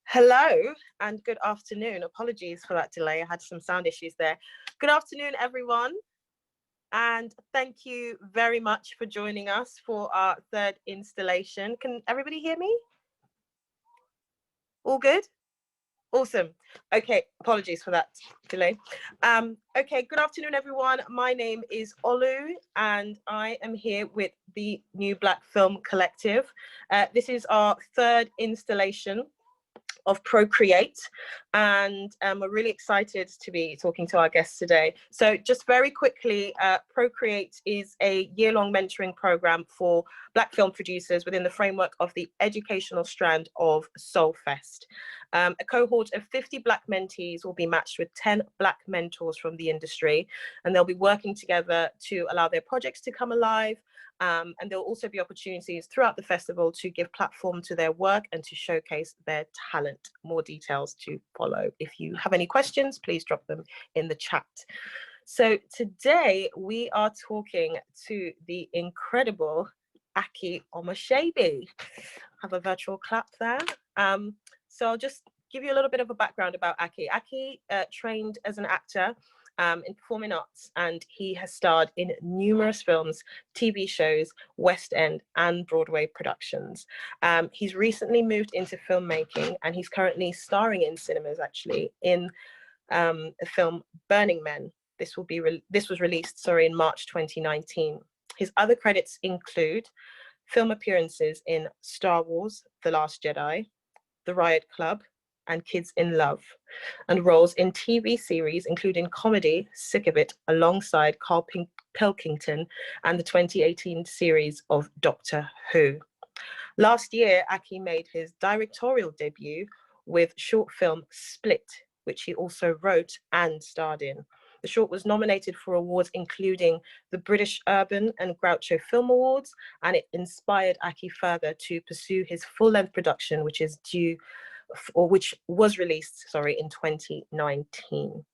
Hello and good afternoon. Apologies for that delay. I had some sound issues there. Good afternoon, everyone. And thank you very much for joining us for our third installation. Can everybody hear me? All good? Awesome. Okay, apologies for that delay. Okay, good afternoon, everyone. My name is Olu, and I am here with the New Black Film Collective. This is our third installation of Pro-Create, and we're really excited to be talking to our guests today. So just very quickly, Pro-Create is a year-long mentoring program for Black film producers within the framework of the educational strand of S.O.U.L Fest. A cohort of 50 Black mentees will be matched with 10 Black mentors from the industry, and they'll be working together to allow their projects to come alive. And there'll also be opportunities throughout the festival to give platform to their work and to showcase their talent. More details to follow. If you have any questions, please drop them in the chat. So today we are talking to the incredible Aki Omoshaybi. Have a virtual clap there. So I'll just give you a little bit of a background about Aki. Aki trained as an actor in performing arts, and he has starred in numerous films, TV shows, West End and Broadway productions. He's recently moved into filmmaking, and he's currently starring in cinemas actually in the film Burning Men. This was released in March 2019. His other credits include film appearances in Star Wars: The Last Jedi, The Riot Club and Kids in Love, and roles in TV series, including comedy Sick of It, alongside Karl Pilkington, and the 2018 series of Doctor Who. Last year, Aki made his directorial debut with short film Split, which he also wrote and starred in. The short was nominated for awards, including the British Urban and Groucho Film Awards, and it inspired Aki further to pursue his full-length production, which was released in 2019.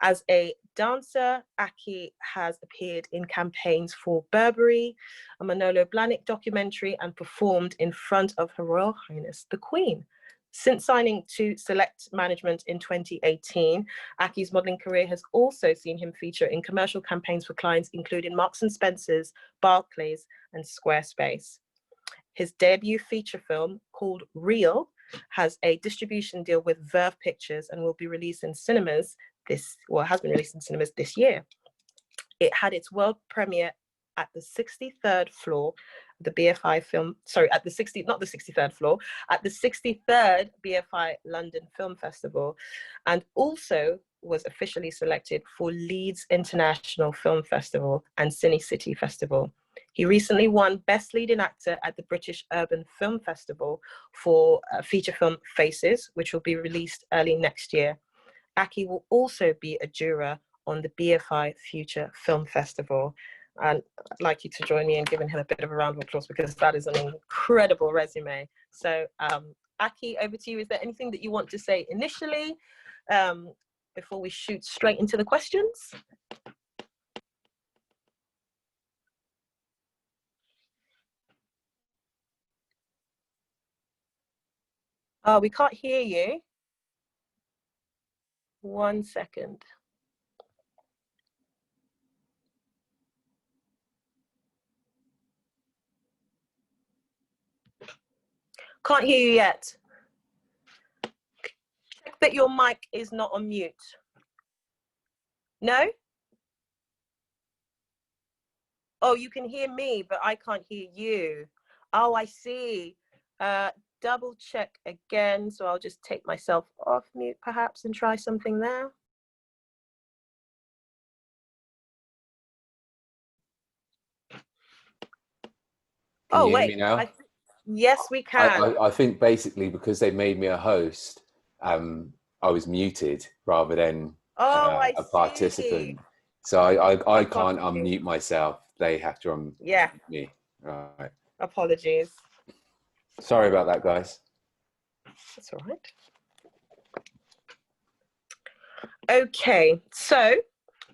As a dancer, Aki has appeared in campaigns for Burberry, a Manolo Blahnik documentary, and performed in front of Her Royal Highness the Queen. Since signing to Select Management in 2018, Aki's modeling career has also seen him feature in commercial campaigns for clients including Marks & Spencer's, Barclays, and Squarespace. His debut feature film, called Real, has a distribution deal with Verve Pictures and will be released in cinemas has been released in cinemas this year. It had its world premiere at the 63rd floor of the BFI film, sorry, at the 63rd floor, at the 63rd BFI London Film Festival, and also was officially selected for Leeds International Film Festival and Cine City Festival. He recently won Best Leading Actor at the British Urban Film Festival for feature film Faces, which will be released early next year. Aki will also be a juror on the BFI Future Film Festival. And I'd like you to join me in giving him a bit of a round of applause, because that is an incredible resume. So Aki, over to you. Is there anything that you want to say initially before we shoot straight into the questions? We can't hear you. 1 second. Can't hear you yet. Check that your mic is not on mute. No? Oh, you can hear me, but I can't hear you. Oh, I see. Double check again. So I'll just take myself off mute perhaps and try something there. Can you hear me now? Yes, we can. I think basically because they made me a host, I was muted rather than a participant. So I can't unmute myself. They have to unmute me. Right. Apologies. Sorry about that, guys. That's all right. Okay, so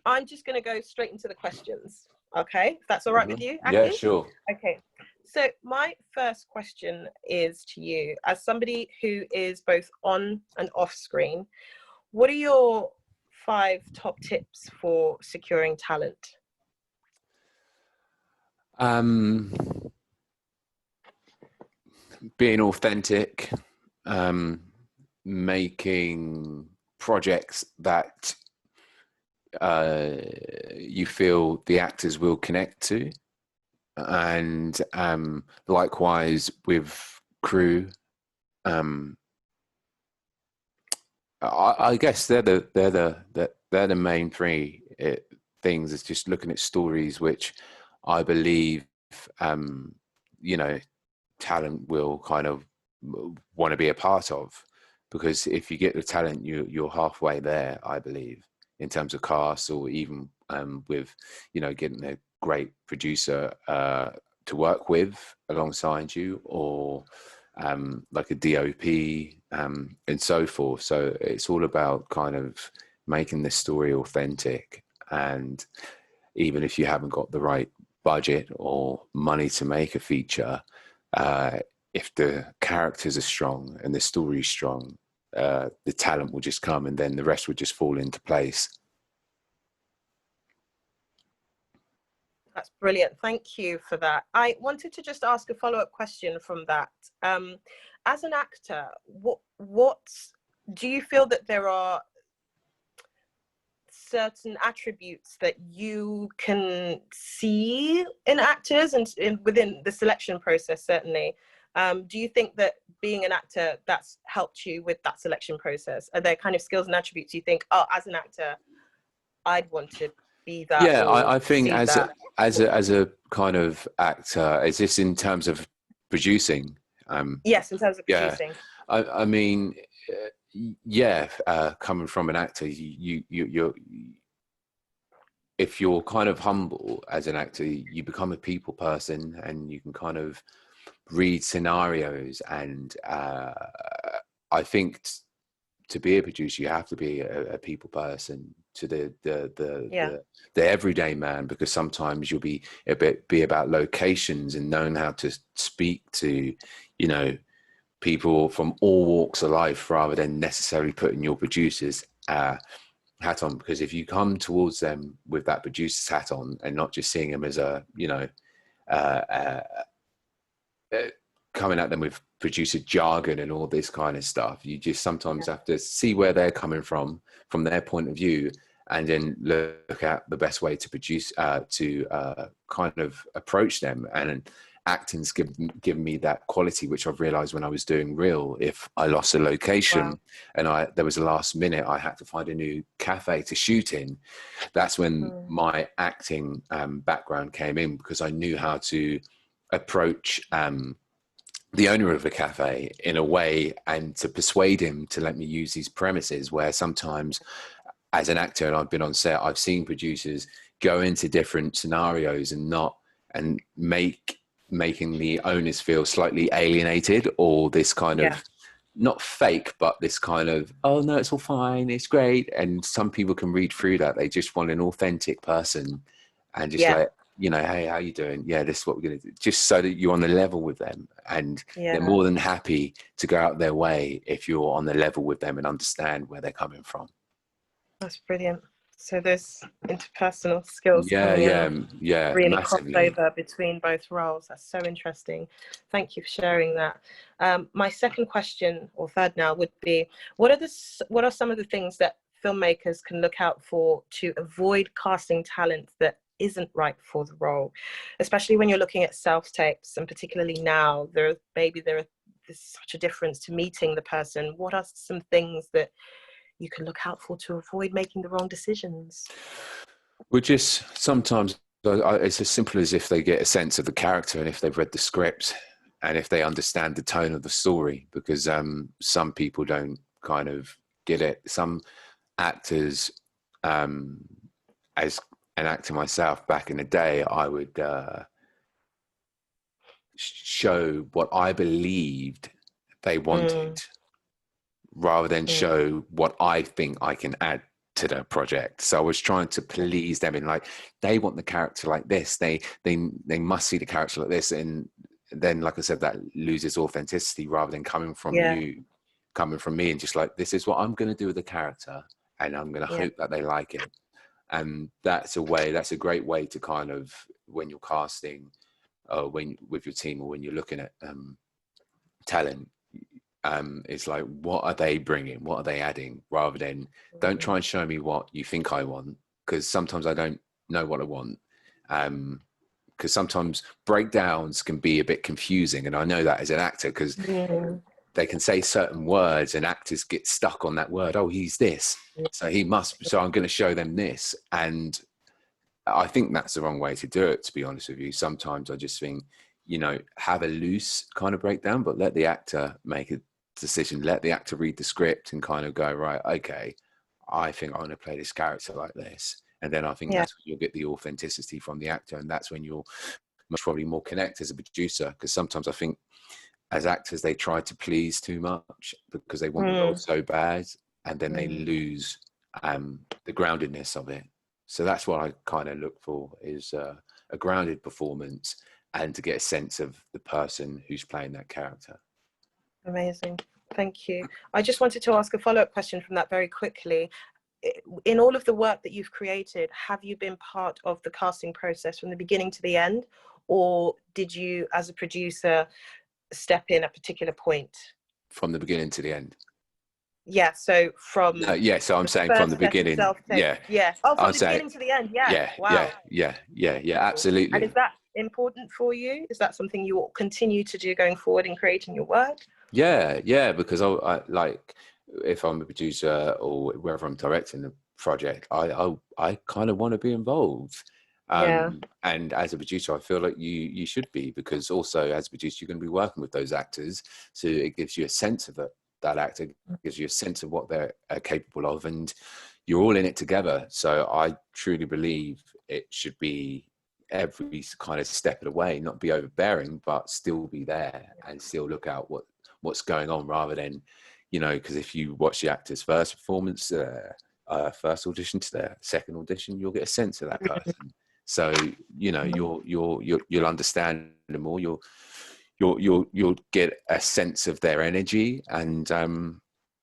I'm just going to go straight into the questions. Okay, if that's all right with you, Aki? Yeah, sure. Okay, so my first question is to you, as somebody who is both on and off screen, what are your 5 top tips for securing talent? Being authentic, making projects that you feel the actors will connect to, and likewise with crew. I guess they're the main 3 things. Is just looking at stories which I believe you know, talent will kind of want to be a part of, because if you get the talent, you're halfway there, I believe, in terms of cast, or even with, you know, getting a great producer to work with alongside you, or like a DOP and so forth. So it's all about kind of making the story authentic, and even if you haven't got the right budget or money to make a feature, if the characters are strong and the story is strong, the talent will just come, and then the rest will just fall into place. That's brilliant. Thank you for that. I wanted to just ask a follow-up question from that. As an actor, what do you feel that there are certain attributes that you can see in actors and within the selection process, certainly? Do you think that being an actor, that's helped you with that selection process? Are there kind of skills and attributes you think, oh, as an actor, I'd want to be that? Yeah, I think as a kind of actor, is this in terms of producing? Yes, in terms of producing. Yeah. I mean, yeah, coming from an actor, you're if you're kind of humble as an actor, you become a people person, and you can kind of read scenarios. And I think to be a producer, you have to be a people person to the everyday man, because sometimes you'll be about locations and knowing how to speak to, you know, people from all walks of life, rather than necessarily putting your producer's hat on. Because if you come towards them with that producer's hat on and not just seeing them as a, you know, coming at them with producer jargon and all this kind of stuff, you just sometimes have to see where they're coming from their point of view, and then look at the best way to produce, kind of approach them. And acting's given me that quality, which I've realized when I was doing Reel. If I lost a location and there was a last minute, I had to find a new cafe to shoot in. That's when my acting background came in, because I knew how to approach the owner of a cafe in a way and to persuade him to let me use these premises, where sometimes as an actor, and I've been on set, I've seen producers go into different scenarios and making the owners feel slightly alienated, or this kind of, not fake, but this kind of, oh no, it's all fine, it's great. And some people can read through that. They just want an authentic person, and just like, you know, hey, how you doing? Yeah, this is what we're going to do. Just so that you're on the level with them. And they're more than happy to go out their way if you're on the level with them and understand where they're coming from. That's brilliant. So there's interpersonal skills coming in, really massively. crossover between both roles. That's so interesting. Thank you for sharing that. My second question, or third now, would be, what are some of the things that filmmakers can look out for to avoid casting talent that isn't right for the role, especially when you're looking at self-tapes, and particularly now there's such a difference to meeting the person. What are some things that you can look out for to avoid making the wrong decisions? Well, just sometimes it's as simple as if they get a sense of the character, and if they've read the script, and if they understand the tone of the story, because some people don't kind of get it. Some actors, as an actor myself back in the day, I would show what I believed they wanted, rather than show what I think I can add to the project. So I was trying to please them in, like, they want the character like this, they must see the character like this. And then, like I said, that loses authenticity, rather than coming from me, and just like, this is what I'm going to do with the character, and I'm going to hope that they like it. And that's a great way to kind of, when you're casting, with your team, or when you're looking at talent, it's like, what are they bringing, what are they adding, rather than, don't try and show me what you think I want, because sometimes I don't know what I want, because sometimes breakdowns can be a bit confusing, and I know that as an actor, because they can say certain words and actors get stuck on that word. Oh, he's this, so I'm going to show them this. And I think that's the wrong way to do it, to be honest with you. Sometimes I just think, you know, have a loose kind of breakdown, but let the actor make a decision. Let the actor read the script and kind of go, right, okay, I think I want to play this character like this. And then I think that's when you'll get the authenticity from the actor. And that's when you'll most probably more connect as a producer. Because sometimes I think as actors, they try to please too much because they want the role so bad. And then they lose the groundedness of it. So that's what I kind of look for, is a grounded performance, and to get a sense of the person who's playing that character. Amazing. Thank you. I just wanted to ask a follow-up question from that very quickly. In all of the work that you've created, have you been part of the casting process from the beginning to the end, or did you, as a producer, step in at a particular point? From the beginning to the end. Yeah, so from so I'm saying from the beginning. Oh, from the beginning to the end. Absolutely. And is that important for you? Is that something you will continue to do going forward in creating your work? Because I like, if I'm a producer or wherever I'm directing the project, I kind of want to be involved. And as a producer, I feel like you should be, because also as a producer, you're going to be working with those actors, so it gives you a sense of that actor, gives you a sense of what they're capable of, and you're all in it together. So I truly believe it should be every kind of step of the way, not be overbearing, but still be there and still look out what's going on, rather than, you know, because if you watch the actor's first performance, first audition to their second audition, you'll get a sense of that person. So, you know, you'll understand them more. You'll get a sense of their energy, and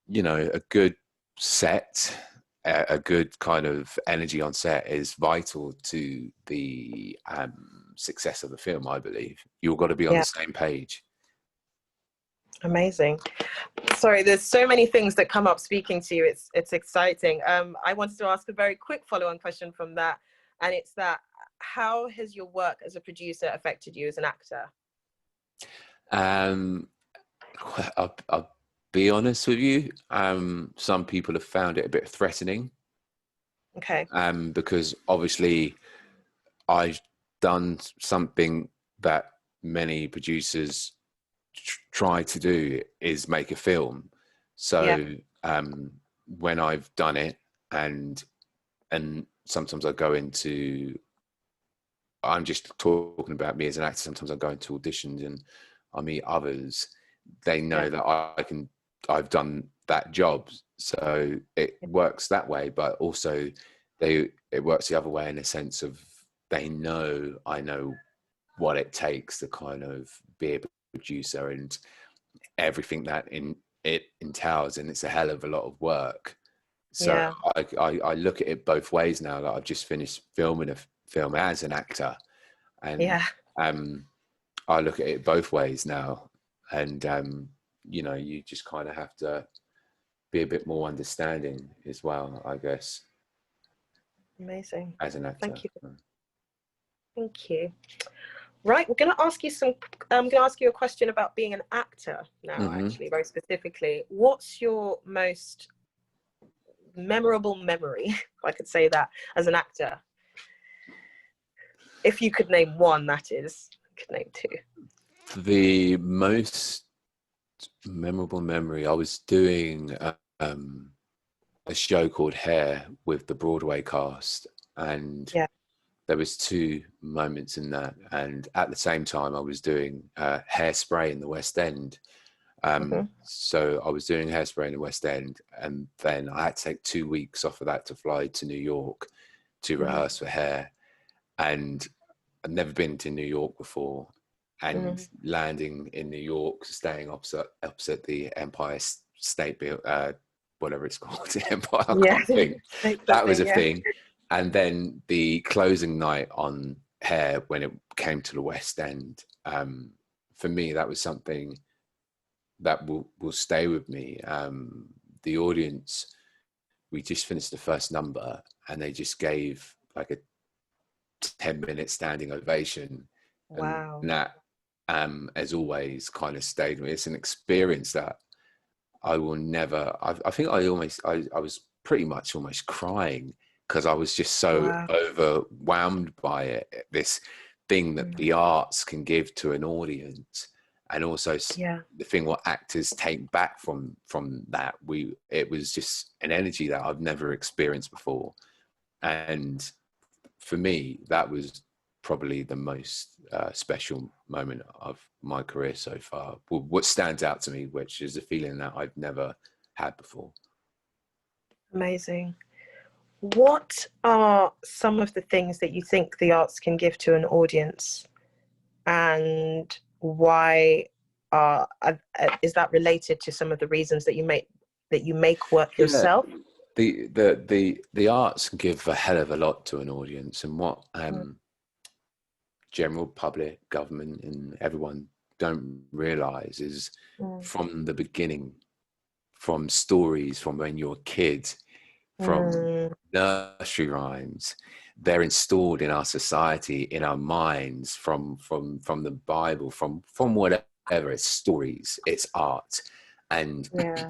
you know, a good set, a good kind of energy on set is vital to the success of the film. I believe you've got to be on the same page. Amazing. Sorry, there's so many things that come up speaking to you. It's exciting. I wanted to ask a very quick follow-on question from that, and it's that how has your work as a producer affected you as an actor? I'll be honest with you. Some people have found it a bit threatening. Okay. Because obviously I've done something that many producers try to do, is make a film. So when I've done it, and sometimes I go into, I'm just talking about me as an actor, sometimes I go into auditions and I meet others, they know that I've done that job. So it works that way, but also it works the other way in the sense of I know what it takes to kind of be a producer and everything that it entails, and it's a hell of a lot of work. So I look at it both ways now. That I've just finished filming a film as an actor, and I look at it both ways now, and you just kind of have to be a bit more understanding as well, I guess. Amazing. As an actor. Thank you. Thank you. Right, I'm going to ask you a question about being an actor now, actually, very specifically. What's your most memorable memory, if I could say that, as an actor? If you could name one, that is. You could name two. The most memorable memory, I was doing a show called Hair with the Broadway cast, and there was 2 moments in that, and at the same time I was doing Hairspray in the West End. So I was doing Hairspray in the West End, and then I had to take 2 weeks off of that to fly to New York to rehearse for Hair. And I'd never been to New York before, and landing in New York, staying opposite the Empire State Building, whatever it's called, the Empire. I can't think. That was a thing. And then the closing night on Hair, when it came to the West End, for me, that was something that will stay with me. The audience, we just finished the first number, and they just gave like a 10-minute standing ovation. Wow. And that, as always, kind of stayed with me. It's an experience that I will never, I think I was pretty much almost crying, because I was just so overwhelmed by it, this thing that the arts can give to an audience, and also the thing what actors take back from that. It was just an energy that I've never experienced before, and for me that was probably the most special moment of my career so far. What stands out to me, which is a feeling that I've never had before. Amazing. What are some of the things that you think the arts can give to an audience, and why is that related to some of the reasons that you make work yourself? The arts can give a hell of a lot to an audience, and what general public, government, and everyone don't realize is from the beginning, from stories from when you're a kid, from nursery rhymes, they're installed in our society, in our minds, from the Bible, from whatever. It's stories, it's art, and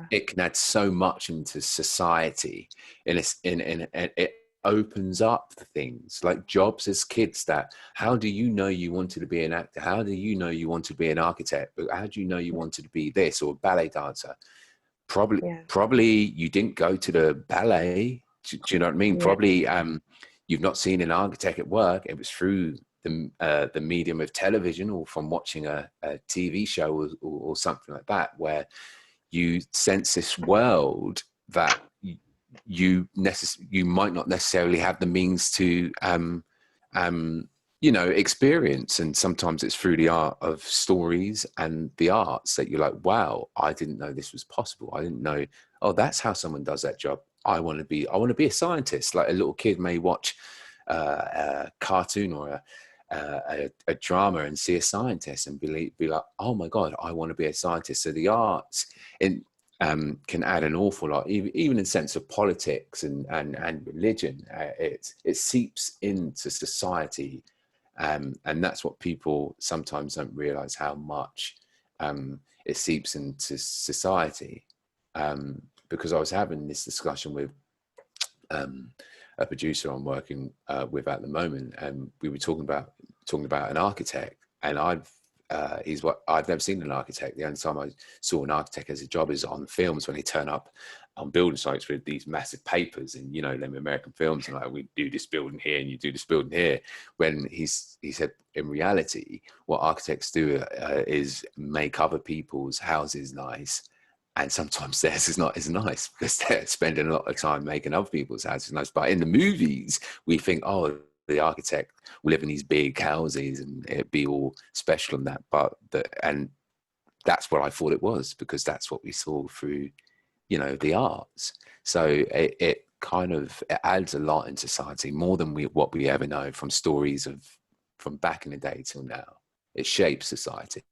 it can add so much into society. And it opens up the things like jobs as kids. That, how do you know you wanted to be an actor? How do you know you wanted to be an architect? How do you know you wanted to be this, or a ballet dancer? Probably you didn't go to the ballet. Do you know what I mean? Probably you've not seen an architect at work. It was through the medium of television, or from watching a TV show or something like that, where you sense this world that you might not necessarily have the means to experience. And sometimes it's through the art of stories and the arts that you're like, wow, I didn't know this was possible. I didn't know, oh, that's how someone does that job. I want to be a scientist. Like a little kid may watch a cartoon or a drama and see a scientist and be like, oh my God, I want to be a scientist. So the arts can add an awful lot, even in sense of politics and religion. It seeps into society, and that's what people sometimes don't realize, how much it seeps into society. Because I was having this discussion with a producer I'm working with at the moment, and we were talking about an architect, and I've never seen an architect. The only time I saw an architect as a job is on films, when they turn up on building sites with these massive papers, and you know, them American films, and like, we do this building here and you do this building here. When he said in reality, what architects do is make other people's houses nice. And sometimes theirs is not as nice because they're spending a lot of time making other people's houses nice. But in the movies, we think, oh, the architect will live in these big houses and it'd be all special and that. And that's what I thought it was, because that's what we saw through, you know, the arts. So it kind of, it adds a lot in society, more than what we ever know from stories from back in the day till now. It shapes society.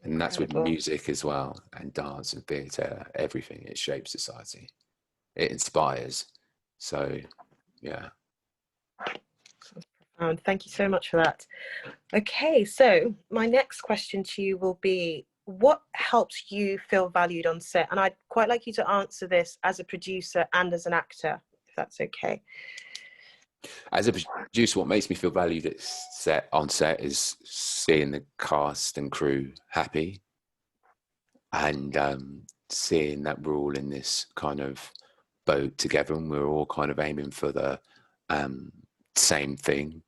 And that's with music as well, and dance and theatre, everything. It shapes society. It inspires. So, yeah. Thank you so much for that. Okay, so my next question to you will be, what helps you feel valued on set? And I'd quite like you to answer this as a producer and as an actor, if that's okay. As a producer, what makes me feel valued on set is seeing the cast and crew happy, and seeing that we're all in this kind of boat together, and we're all kind of aiming for the same thing.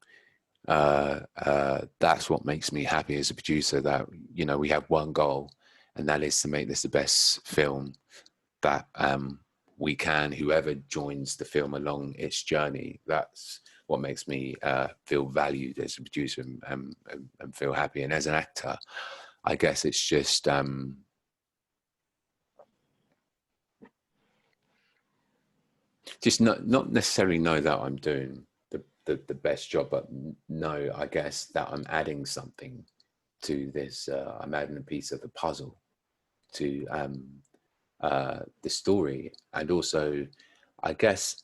That's what makes me happy as a producer, that, you know, we have one goal, and that is to make this the best film that we can, whoever joins the film along its journey. That's what makes me feel valued as a producer, and feel happy. And as an actor, I guess it's just not necessarily know that I'm doing the best job, but know, I guess, that I'm adding something to this. I'm adding a piece of the puzzle to the story. And also, I guess,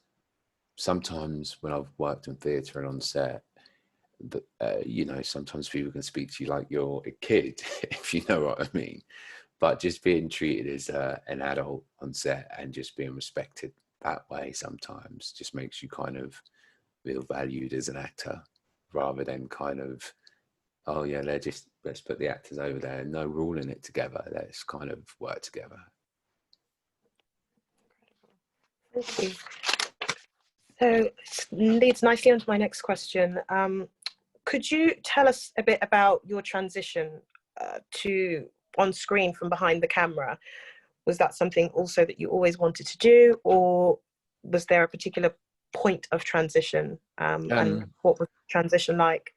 sometimes when I've worked in theatre and on set, you know, sometimes people can speak to you like you're a kid, if you know what I mean. But just being treated as an adult on set, and just being respected that way, sometimes just makes you kind of feel valued as an actor, rather than kind of, oh yeah, let's put the actors over there. No, we're all in it together. Let's kind of work together. Thank you. So leads nicely onto my next question. Could you tell us a bit about your transition to on screen from behind the camera? Was that something also that you always wanted to do, or was there a particular point of transition? And what was the transition like?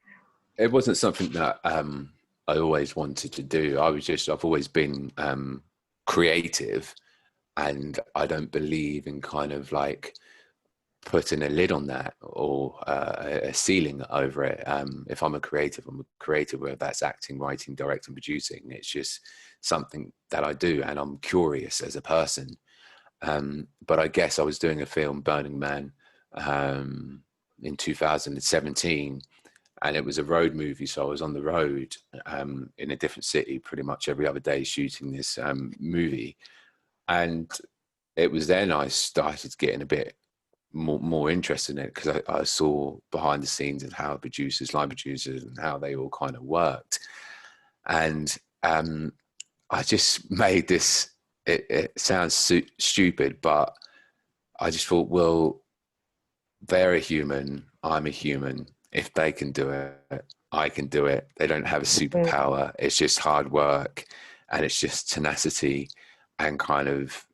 It wasn't something that I always wanted to do. I've always been creative, and I don't believe in kind of like putting a lid on that, or a ceiling over it. If I'm a creative, whether that's acting, writing, directing, producing. It's just something that I do, and I'm curious as a person. But I guess I was doing a film, Burning Man, in 2017, and it was a road movie. So I was on the road in a different city pretty much every other day shooting this movie. And it was then I started getting a bit more interested in it, because I saw behind the scenes of how line producers, and how they all kind of worked. And I just made this, it sounds stupid, but I just thought, well, they're a human, I'm a human. If they can do it, I can do it. They don't have a superpower. It's just hard work, and it's just tenacity, and kind of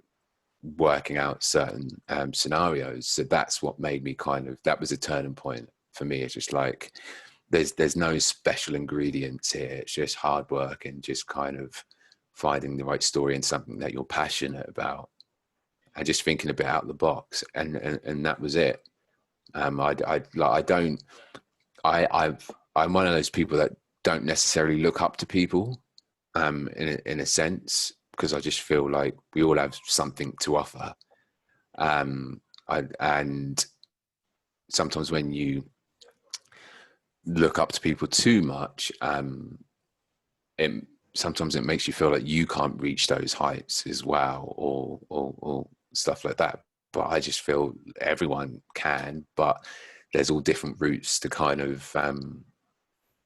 working out certain scenarios. So that's what made me that was a turning point for me. It's just like, there's no special ingredients here. It's just hard work, and just kind of finding the right story and something that you're passionate about, and just thinking a bit out of the box. And that was it. I'm one of those people that don't necessarily look up to people, in a sense, because I just feel like we all have something to offer. And sometimes when you look up to people too much, sometimes it makes you feel like you can't reach those heights as well, or stuff like that. But I just feel everyone can, but there's all different routes to kind of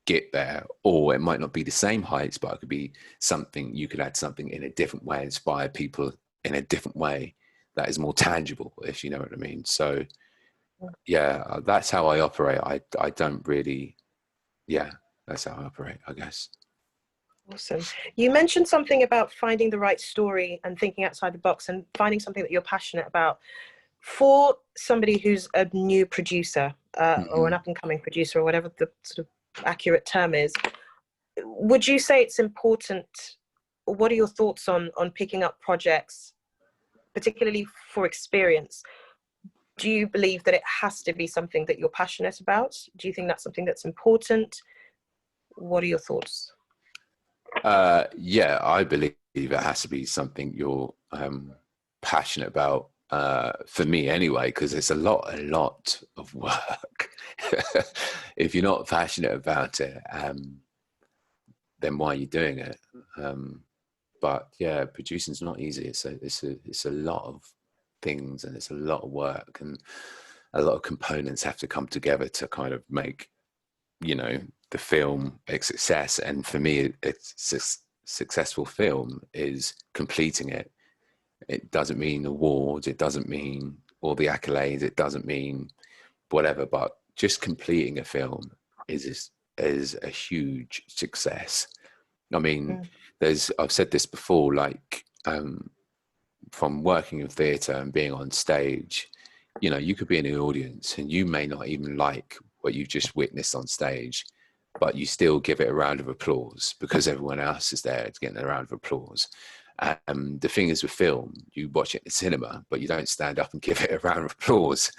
get there. Or it might not be the same heights, but it could be something, you could add something in a different way, inspire people in a different way that is more tangible, if you know what I mean. So yeah, that's how I operate. I don't really, yeah, that's how I operate, I guess. Awesome. You mentioned something about finding the right story and thinking outside the box and finding something that you're passionate about. For somebody who's a new producer, or an up-and-coming producer, or whatever the sort of accurate term is, would you say it's important? What are your thoughts on picking up projects, particularly for experience? Do you believe that it has to be something that you're passionate about? Do you think that's something that's important? What are your thoughts? Yeah, I believe it has to be something you're passionate about, for me anyway, because it's a lot of work. If you're not passionate about it, then why are you doing it? But yeah, producing's not easy. It's a lot of things, and it's a lot of work, and a lot of components have to come together to kind of make, you know, the film a success. And for me, it's a successful film is completing it. It doesn't mean awards, it doesn't mean all the accolades, it doesn't mean whatever, but just completing a film is a huge success. I mean, I've said this before, like, from working in theatre and being on stage, you know, you could be in the audience and you may not even like what you've just witnessed on stage, but you still give it a round of applause because everyone else is there getting a round of applause. The thing is with film, you watch it in cinema, but you don't stand up and give it a round of applause.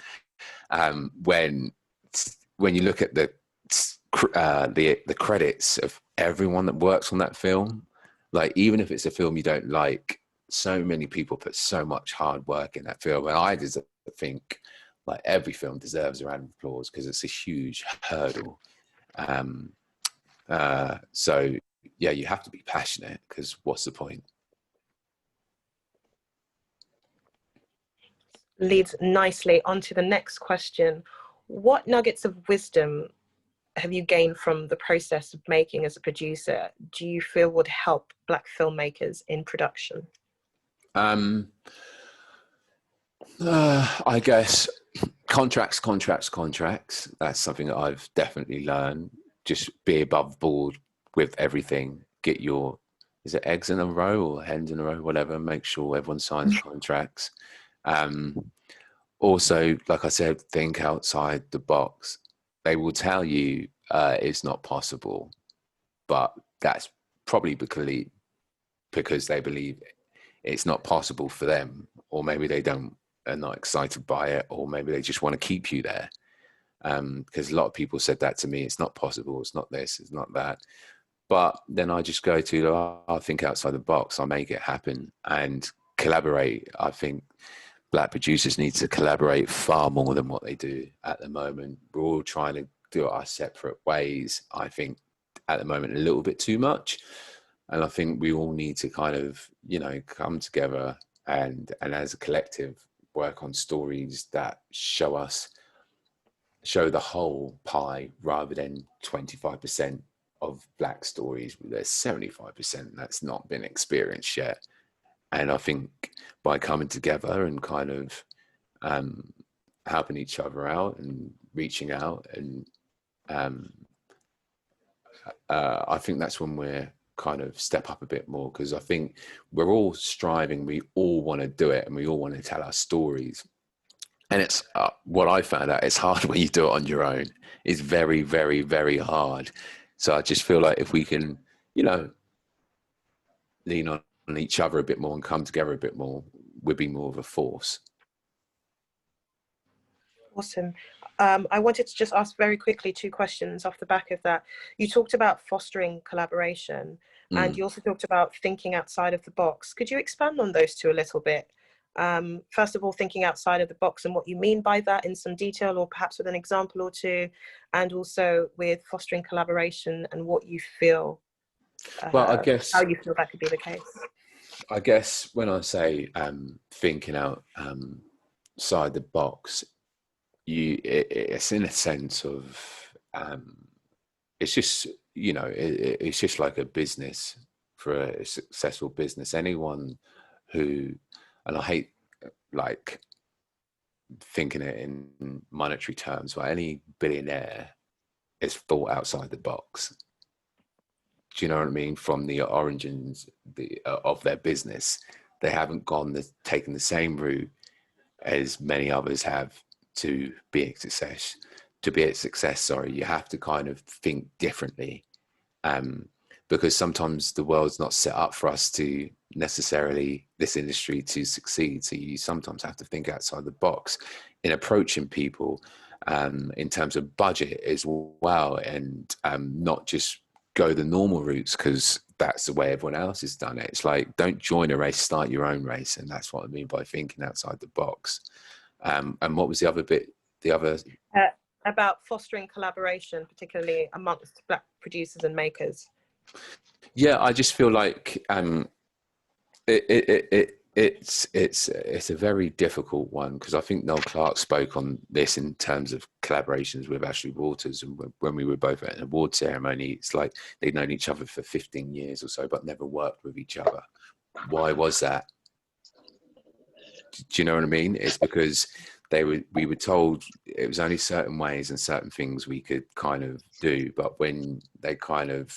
When you look at the credits of everyone that works on that film, like, even if it's a film you don't like, so many people put so much hard work in that film, and I just think like every film deserves a round of applause because it's a huge hurdle. So yeah, you have to be passionate, because what's the point? Leads nicely onto the next question. What nuggets of wisdom have you gained from the process of making as a producer do you feel would help Black filmmakers in production? I guess contracts. That's something that I've definitely learned. Just be above board with everything. Get your, is it eggs in a row or hens in a row, whatever. Make sure everyone signs contracts. Also, like I said, think outside the box. They will tell you it's not possible, but that's probably because they believe it's not possible for them, or maybe they are not excited by it, or maybe they just want to keep you there. Because a lot of people said that to me, it's not possible, it's not this, it's not that. But then I just go to, I'll think outside the box, I'll make it happen and collaborate. I think Black producers need to collaborate far more than what they do at the moment. We're all trying to do it our separate ways. I think at the moment a little bit too much. And I think we all need to kind of, you know, come together and as a collective work on stories that show the whole pie, rather than 25% of Black stories. There's 75% that's not been experienced yet. And I think by coming together and kind of helping each other out and reaching out, and I think that's when we're kind of step up a bit more, because I think we're all striving, we all want to do it, and we all want to tell our stories. And it's what I found out, it's hard when you do it on your own. It's very, very, very hard. So I just feel like if we can, you know, lean on each other a bit more and come together a bit more, we'd be more of a force. Awesome. I wanted to just ask very quickly 2 questions off the back of that. You talked about fostering collaboration, and you also talked about thinking outside of the box. Could you expand on those 2 a little bit? First of all, thinking outside of the box and what you mean by that in some detail, or perhaps with an example or 2, and also with fostering collaboration and what you feel, Well, I guess how you feel that could be the case. I guess when I say thinking outside the box, it's in a sense of it's just, you know, it's just like a business. For a successful business, anyone who, and I hate like thinking it in monetary terms, but any billionaire is thought outside the box. Do you know what I mean? From the origins of their business, they haven't taken the same route as many others have to be a success. To be a success, sorry, you have to kind of think differently, because sometimes the world's not set up for us to necessarily, this industry, to succeed. So you sometimes have to think outside the box in approaching people, in terms of budget as well, and not just go the normal routes because that's the way everyone else has done it. It's like, don't join a race, start your own race. And that's what I mean by thinking outside the box. And what was the other bit? About fostering collaboration, particularly amongst Black producers and makers. Yeah, I just feel like it's a very difficult one, because I think Noel Clarke spoke on this in terms of collaborations with Ashley Waters, and when we were both at an award ceremony, it's like they'd known each other for 15 years or so but never worked with each other. Why was that? Do you know what I mean? It's because we were told it was only certain ways and certain things we could kind of do, but when they kind of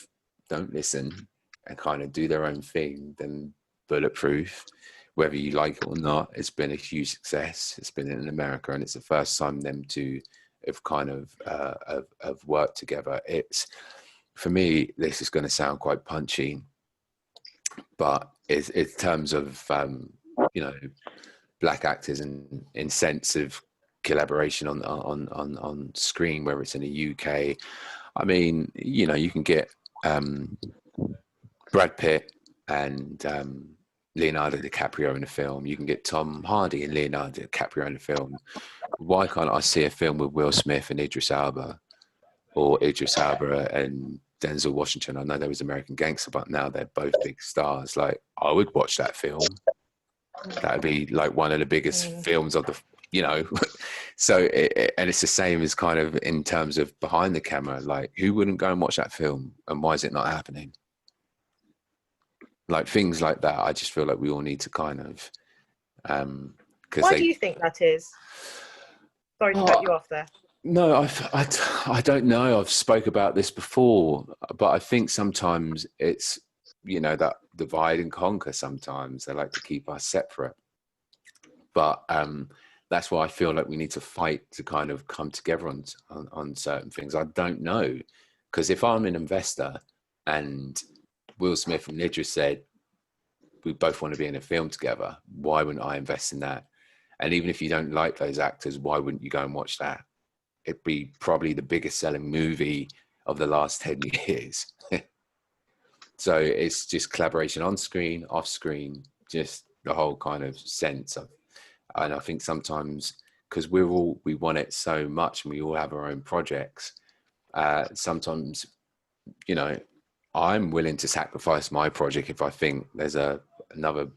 don't listen and kind of do their own thing, then Bulletproof, whether you like it or not, it's been a huge success. It's been in America, and it's the first time them two have kind of have worked together. It's, for me, this is going to sound quite punchy, but it's in terms of you know, Black actors in sense of collaboration on screen, whether it's in the UK. I mean, you know, you can get Brad Pitt and Leonardo DiCaprio in a film. You can get Tom Hardy and Leonardo DiCaprio in a film. Why can't I see a film with Will Smith and Idris Elba, or Idris Elba and Denzel Washington? I know there was American Gangster, but now they're both big stars. Like, I would watch that film. That would be like one of the biggest films of the, you know. So, and it's the same as kind of in terms of behind the camera. Like, who wouldn't go and watch that film, and why is it not happening? Like, things like that, I just feel like we all need to kind of. Why do you think that is? Sorry to cut you off there. No, I don't know. I've spoke about this before, but I think sometimes it's, you know, that divide and conquer. Sometimes they like to keep us separate, but that's why I feel like we need to fight to kind of come together on certain things. I don't know, because if I'm an investor and Will Smith and Idris said we both want to be in a film together, why wouldn't I invest in that? And even if you don't like those actors, why wouldn't you go and watch that? It'd be probably the biggest selling movie of the last 10 years. So it's just collaboration on screen, off screen, just the whole kind of sense of, and I think sometimes because we want it so much and we all have our own projects, sometimes, you know, I'm willing to sacrifice my project if I think there's another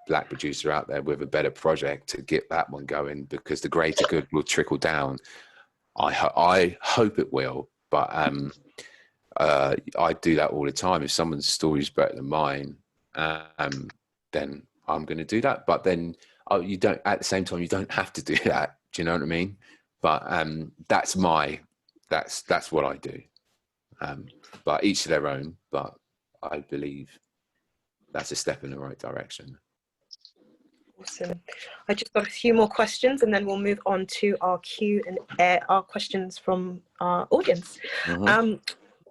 Black producer out there with a better project to get that one going, because the greater good will trickle down. I hope it will, but I do that all the time. If someone's story is better than mine, then I'm going to do that. But then you don't, at the same time, you don't have to do that. Do you know what I mean? But that's what I do. But each to their own. But I believe that's a step in the right direction. Awesome. I just got a few more questions, and then we'll move on to our Q&A, our questions from our audience.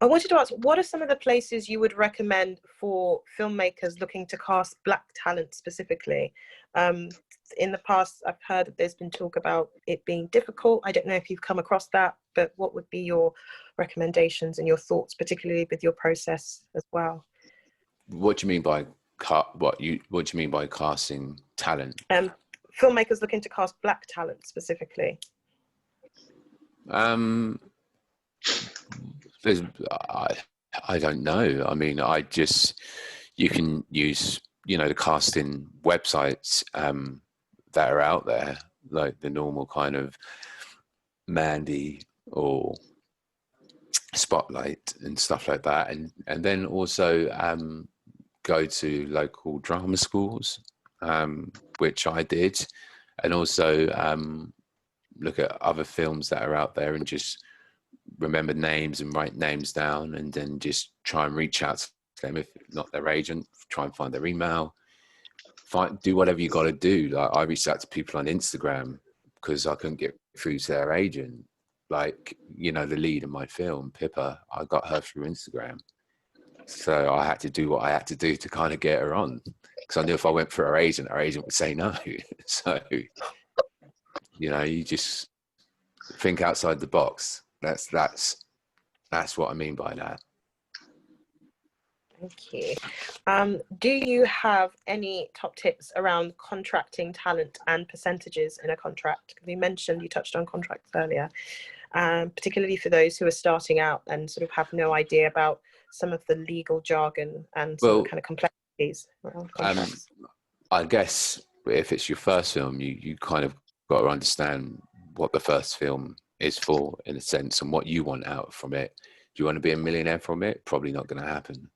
I wanted to ask, what are some of the places you would recommend for filmmakers looking to cast Black talent specifically? In the past, I've heard that there's been talk about it being difficult. I don't know if you've come across that, but what would be your recommendations and your thoughts, particularly with your process as well? What do you mean by what do you mean by casting talent? Filmmakers looking to cast Black talent specifically. There's, I don't know. I mean, you can use, the casting websites that are out there, like the normal kind of Mandy or Spotlight and stuff like that, and then also go to local drama schools, which I did, and also look at other films that are out there and just remember names and write names down, and then just try and reach out to them. If not their agent, try and find their email, do whatever you got to do. Like, I reached out to people on Instagram because I couldn't get through to their agent. Like, the lead in my film, Pippa, I got her through Instagram. So I had to do what I had to do to kind of get her on, because I knew if I went for her agent would say no. So, you just think outside the box. That's what I mean by that. Thank you. Do you have any top tips around contracting talent and percentages in a contract? You touched on contracts earlier, particularly for those who are starting out and sort of have no idea about some of the legal jargon and some of the kind of complexities around contracts. I guess if it's your first film, you kind of got to understand what the first film is for, in a sense, and what you want out from it. Do you want to be a millionaire from it? Probably not going to happen.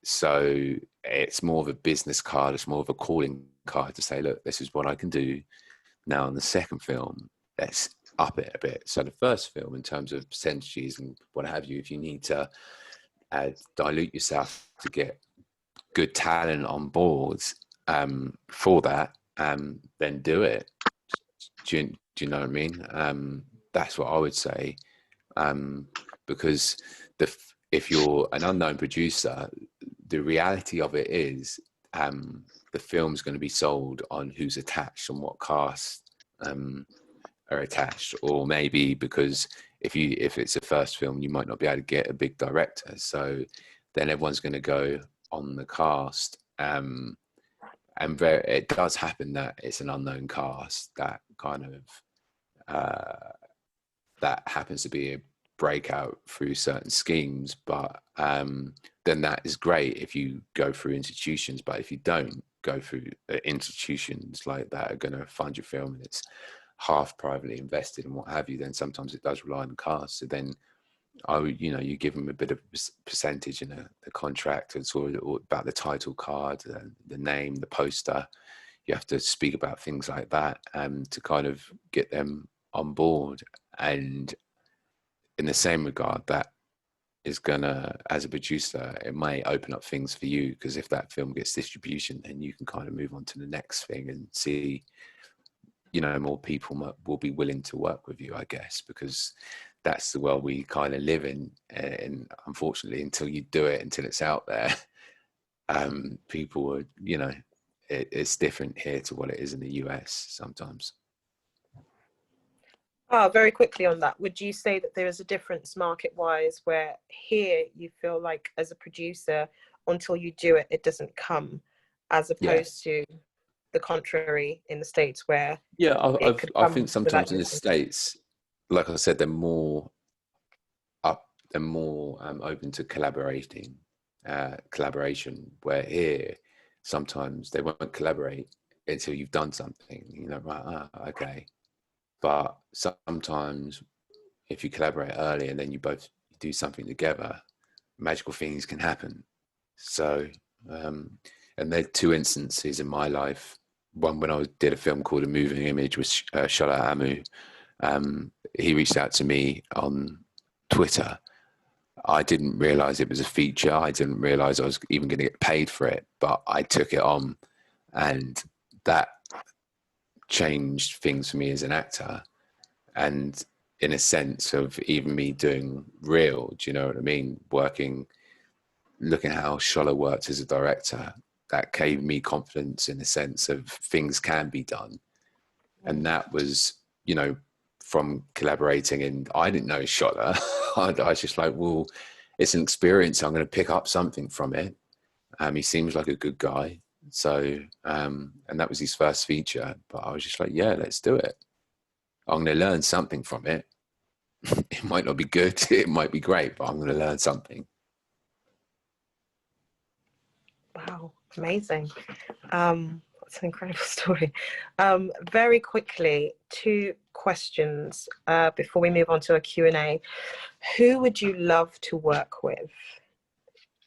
So it's more of a business card. It's more of a calling card to say, look, this is what I can do. Now in the second film, let's up it a bit. So the first film, in terms of percentages and what have you, if you need to dilute yourself to get good talent on board for that, then do it. Do you know what I mean? That's what I would say, because if you're an unknown producer, the reality of it is the film's going to be sold on who's attached and what cast are attached, or maybe because if it's a first film, you might not be able to get a big director, so then everyone's going to go on the cast. It does happen that it's an unknown cast that kind of that happens to be a breakout through certain schemes, but then that is great if you go through institutions. But if you don't go through institutions like that are going to fund your film, and it's half privately invested and what have you, then sometimes it does rely on cast. So then you give them a bit of percentage in the contract. It's all about the title card, the name, the poster. You have to speak about things like that to kind of get them on board. And in the same regard, that is gonna, as a producer, it may open up things for you, because if that film gets distribution, then you can kind of move on to the next thing and see, more people will be willing to work with you, I guess, because that's the world we kind of live in. And unfortunately, until you do it, until it's out there, people are, it's different here to what it is in the US sometimes. Very quickly on that, would you say that there is a difference market-wise, where here you feel like as a producer, until you do it, it doesn't come, as opposed to the contrary in the States, where I think sometimes in the States, like I said, they're more open to collaboration, where here sometimes they won't collaborate until you've done something, right? Okay. But sometimes if you collaborate early and then you both do something together, magical things can happen. So, and there are two instances in my life. One, when I did a film called A Moving Image with Shola Amu, he reached out to me on Twitter. I didn't realize it was a feature. I didn't realize I was even going to get paid for it, but I took it on, and that changed things for me as an actor. And in a sense of even me doing Real, do you know what I mean? Looking at how S.O.U.L worked as a director, that gave me confidence in the sense of things can be done. And that was, you know, from collaborating, and I didn't know S.O.U.L. I was just like, well, it's an experience. I'm going to pick up something from it. He seems like a good guy. So, and that was his first feature, but I was just like, yeah, let's do it. I'm going to learn something from it. It might not be good. It might be great, but I'm going to learn something. Wow, amazing. That's an incredible story. Very quickly, 2 questions before we move on to a Q&A. Who would you love to work with?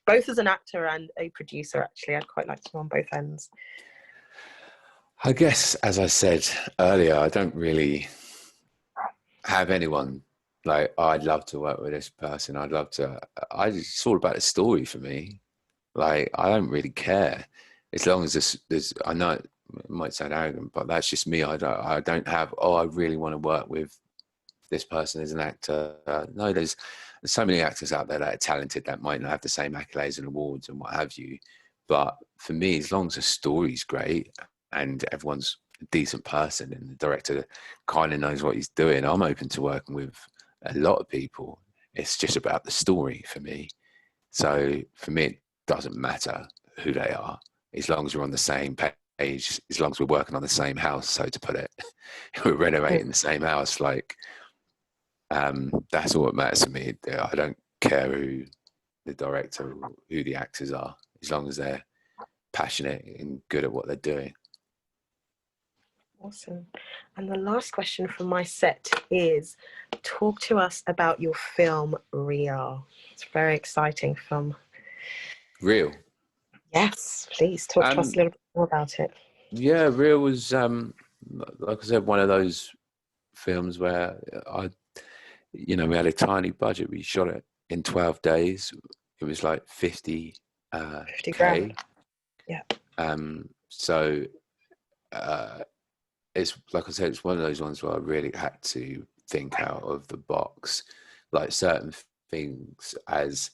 Both as an actor and a producer, actually. I'd quite like to know on both ends. I guess, as I said earlier, I don't really have anyone like, oh, I'd love to work with this person. It's all about the story for me. Like, I don't really care. As long as there's I know it might sound arrogant, but that's just me. I don't have, oh, I really want to work with this person as an actor. No, there's so many actors out there that are talented that might not have the same accolades and awards and what have you. But for me, as long as the story's great and everyone's a decent person and the director kind of knows what he's doing, I'm open to working with a lot of people. It's just about the story for me. So for me, it doesn't matter who they are, as long as we're on the same page, as long as we're working on the same house, so to put it. We're renovating the same house, like, that's all that matters to me. I don't care who the director or who the actors are, as long as they're passionate and good at what they're doing. Awesome. And the last question from my set is, talk to us about your film, Real. It's a very exciting film. Real? Yes, please talk to us a little bit more about it. Yeah, Real was, like I said, one of those films where we had a tiny budget. We shot it in 12 days. It was like 50 grand. K. Yeah. So it's, like I said, it's one of those ones where I really had to think out of the box, like certain things, as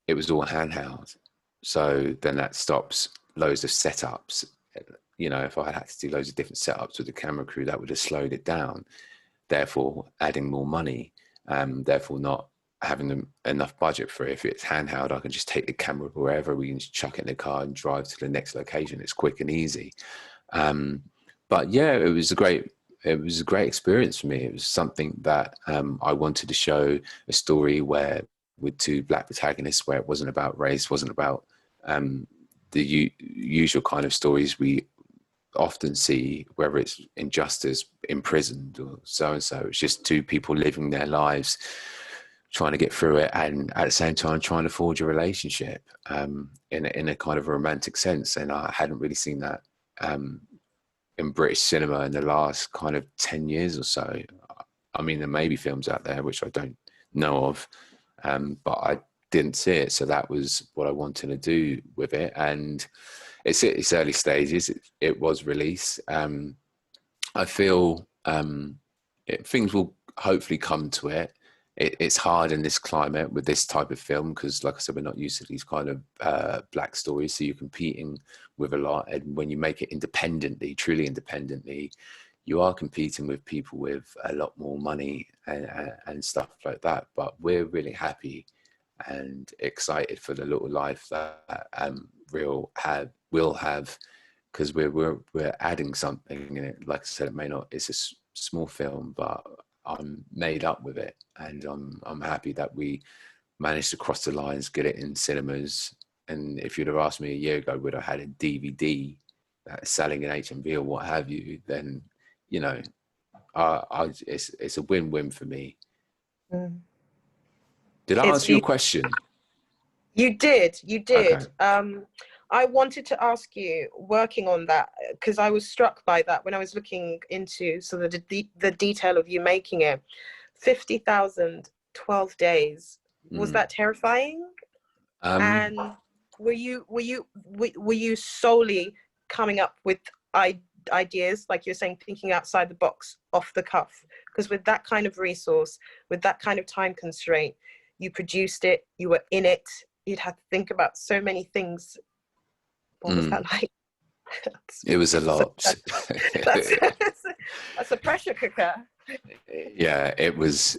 it was all handheld. So then that stops loads of setups. You know, if I had to do loads of different setups with the camera crew, that would have slowed it down, therefore adding more money, therefore not having enough budget for it. If it's handheld, I can just take the camera wherever, we can just chuck it in the car and drive to the next location. It's quick and easy. But yeah, it was a great experience for me. It was something that I wanted to show, a story where, with 2 black protagonists, where it wasn't about race, wasn't about the usual kind of stories we often see, whether it's injustice, imprisoned, or so and so. It's just 2 people living their lives, trying to get through it, and at the same time trying to forge a relationship in a kind of a romantic sense. And I hadn't really seen that in British cinema in the last kind of 10 years or so. I mean, there may be films out there which I don't know of, but I didn't see it. So that was what I wanted to do with it. And it's early stages. It was released. I feel things will hopefully come to it. It's hard in this climate with this type of film because, like I said, we're not used to these kind of black stories. So you're competing with a lot. And when you make it independently, truly independently, you are competing with people with a lot more money and stuff like that. But we're really happy and excited for the little life that Real will have, because we're adding something in it. Like I said, it's a small film, but I'm made up with it, and I'm happy that we managed to cross the lines, get it in cinemas. And if you'd have asked me a year ago, would I had a DVD selling in HMV or what have you, then it's a win-win for me. Did I answer your question? You did. Okay. I wanted to ask you, working on that, because I was struck by that when I was looking into sort of the detail of you making it. 50,000, 12 days. Was that terrifying? And were you solely coming up with ideas, like you're saying, thinking outside the box, off the cuff? Because with that kind of resource, with that kind of time constraint, you produced it, you were in it, you'd have to think about so many things. What was that like? It was a lot. That's a pressure cooker. Yeah, it was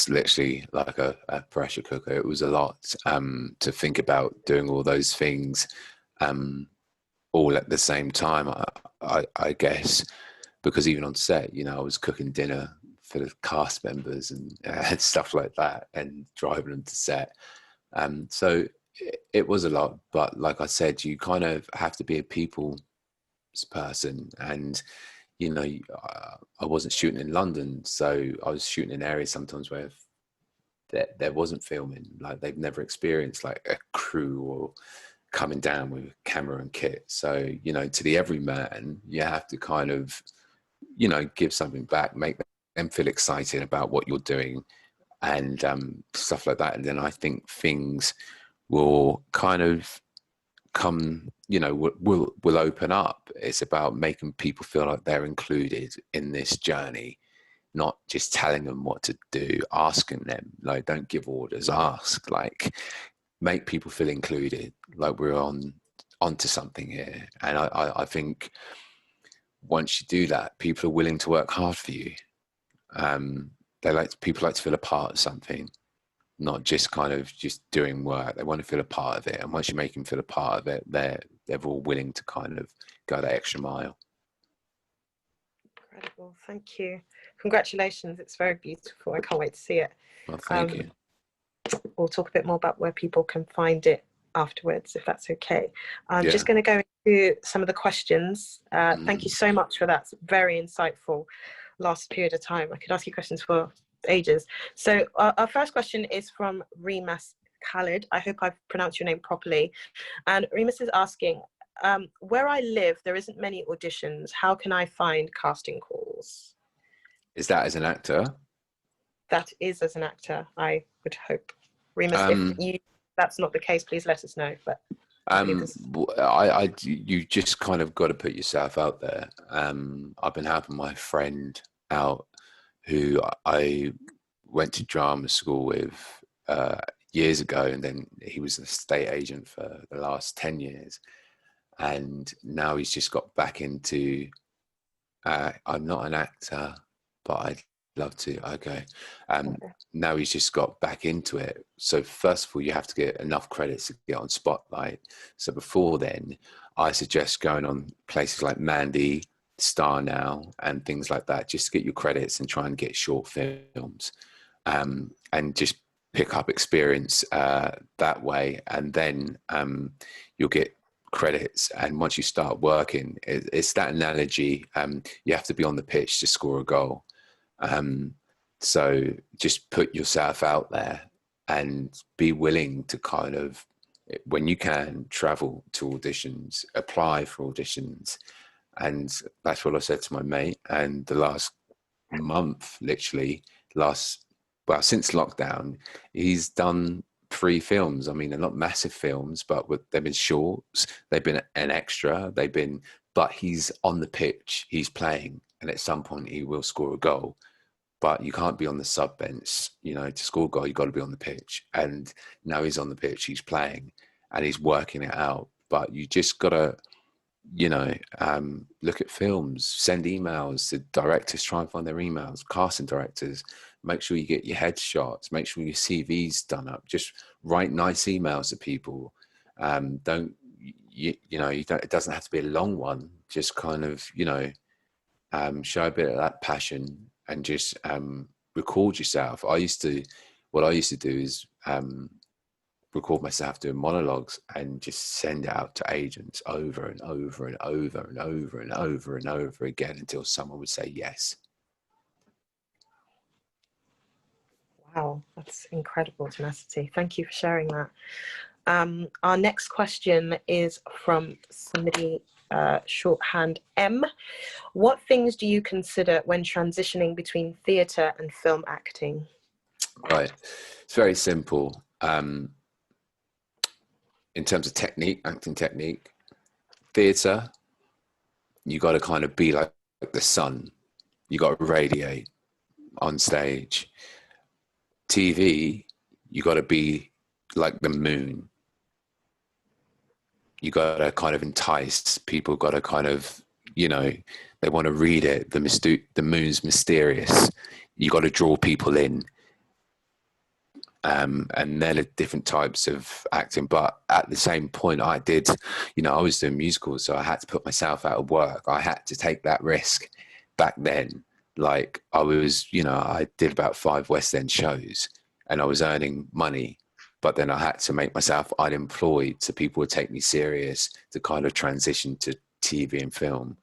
literally like a pressure cooker. It was a lot to think about, doing all those things all at the same time, I guess, because even on set, you know, I was cooking dinner for the cast members and stuff like that, and driving them to set. So it was a lot, but like I said, you kind of have to be a people's person. And you know, I wasn't shooting in London, so I was shooting in areas sometimes where there wasn't filming. Like, they've never experienced like a crew or coming down with camera and kit. So, you know, to the everyman, you have to kind of, you know, give something back, make them feel excited about what you're doing, and stuff like that. And then I think things will kind of come, you know, will open up. It's about making people feel like they're included in this journey, not just telling them what to do, asking them. Like, don't give orders, ask. Like, make people feel included, like we're onto something here. And I think once you do that, people are willing to work hard for you. People like to feel a part of something, not just kind of just doing work. They want to feel a part of it. And once you make them feel a part of it, they're all willing to kind of go that extra mile. Incredible. Thank you. Congratulations. It's very beautiful. I can't wait to see it. Well, thank you. We'll talk a bit more about where people can find it afterwards, if that's okay. I'm just going to go into some of the questions. Thank you so much for that. It's very insightful last period of time. I could ask you questions for ages. So our first question is from Remus Khalid. I hope I've pronounced your name properly. And Remus is asking, where I live, there isn't many auditions. How can I find casting calls? Is that as an actor? That is as an actor, I would hope. Remus, if that's not the case, please let us know. But you just kind of got to put yourself out there. I've been helping my friend out, who I went to drama school with years ago, and then he was an estate agent for the last 10 years. And now he's just got back into, I'm not an actor, but I'd love to. Okay. Now he's just got back into it. So first of all, you have to get enough credits to get on Spotlight. So before then, I suggest going on places like Mandy, Star Now, and things like that, just to get your credits and try and get short films, and just pick up experience that way. And then you'll get credits. And once you start working, it's that analogy. You have to be on the pitch to score a goal. So just put yourself out there and be willing to kind of, when you can, travel to auditions, apply for auditions. And that's what I said to my mate. And the last month, literally since lockdown, he's done 3 films. I mean, they're not massive films, but they've been shorts. They've been an extra. But he's on the pitch, he's playing. And at some point he will score a goal. But you can't be on the sub bench, you know, to score a goal, you've got to be on the pitch. And now he's on the pitch, he's playing, and he's working it out. But you just got to, you know, look at films, send emails to directors, try and find their emails, casting directors, make sure you get your headshots, make sure your CV's done up, just write nice emails to people. It doesn't have to be a long one, just kind of, you know, show a bit of that passion and just record yourself. What I used to do is record myself doing monologues and just send it out to agents over and over and over and over and over and over again until someone would say yes. Wow, that's incredible tenacity. Thank you for sharing that. Our next question is from somebody, shorthand M. What things do you consider when transitioning between theatre and film acting? Right, it's very simple. In terms of technique, acting technique, theatre, you got to kind of be like the sun. You got to radiate. on stage. TV, you got to be like the moon. You got to kind of entice people, got to kind of, you know, they want to read it. The moon's mysterious. You got to draw people in. And then different types of acting. But at the same point, I did, you know, I was doing musicals, so I had to put myself out of work. I had to take that risk back then. Like I was, you know, I did about 5 West End shows and I was earning money, but then I had to make myself unemployed so people would take me serious to kind of transition to TV and film.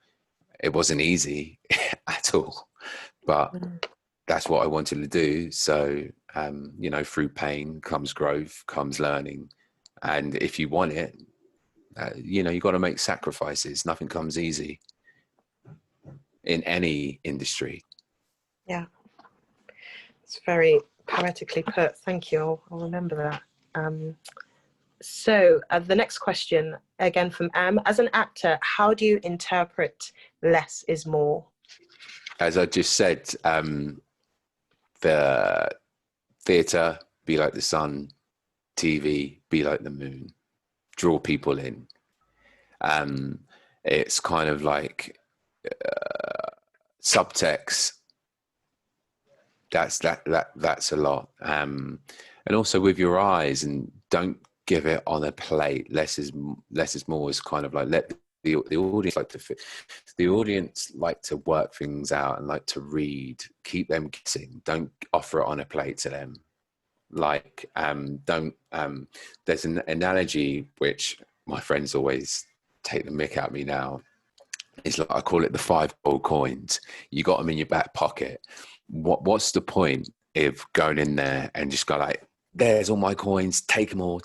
It wasn't easy at all, but that's what I wanted to do. So, you know, through pain comes growth, comes learning. And if you want it, you know, you got to make sacrifices. Nothing comes easy in any industry. Yeah, it's very poetically put. Thank you. I'll remember that. So the next question, again from Am, as an actor, how do you interpret less is more? As I just said, the theatre, be like the sun, TV, be like the moon, draw people in. It's kind of like subtext. That's a lot. And also with your eyes, and don't give it on a plate. Less is more is kind of like let the audience like to work things out and like to read, keep them guessing. Don't offer it on a plate to them. Like don't there's an analogy which my friends always take the mick at me now. It's like, I call it the 5 gold coins. You got them in your back pocket. What's the point of going in there and just go like, there's all my coins, take them all.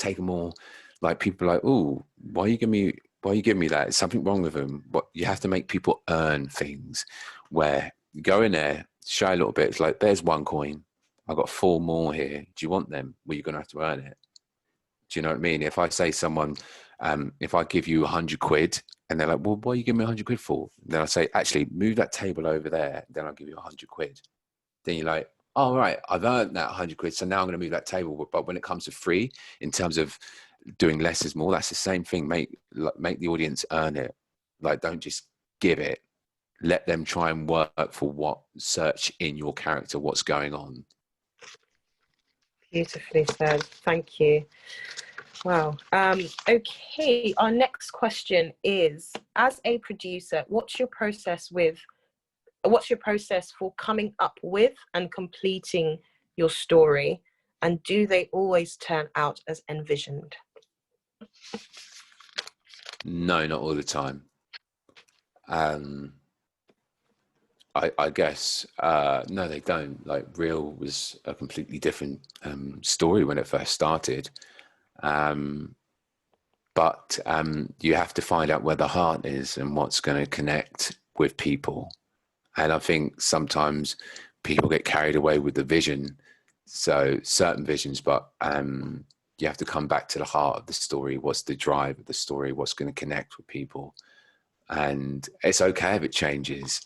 Like people are like, oh, why you give me that? There's something wrong with them. But you have to make people earn things. Where you go in there, show a little bit. It's like, there's 1 coin. I've got 4 more here. Do you want them? Well, you're going to have to earn it. Do you know what I mean? If I say someone, if I give you 100 quid and they're like, well, what are you giving me 100 quid for? Then I say, actually, move that table over there. Then I'll give you 100 quid. Then you're like, oh, right, I've earned that 100 quid. So now I'm going to move that table. But when it comes to free, in terms of doing less is more, that's the same thing. Make the audience earn it. Like, don't just give it. Let them try and work for what, search in your character, what's going on. Beautifully said. Thank you. Wow. Okay, our next question is, as a producer, what's your process for coming up with and completing your story? And do they always turn out as envisioned? No, not all the time. I guess, no, they don't. Like, Real was a completely different story when it first started. But you have to find out where the heart is and what's going to connect with people. And I think sometimes people get carried away with the vision. So certain visions, but you have to come back to the heart of the story. What's the drive of the story? What's going to connect with people? And it's okay if it changes.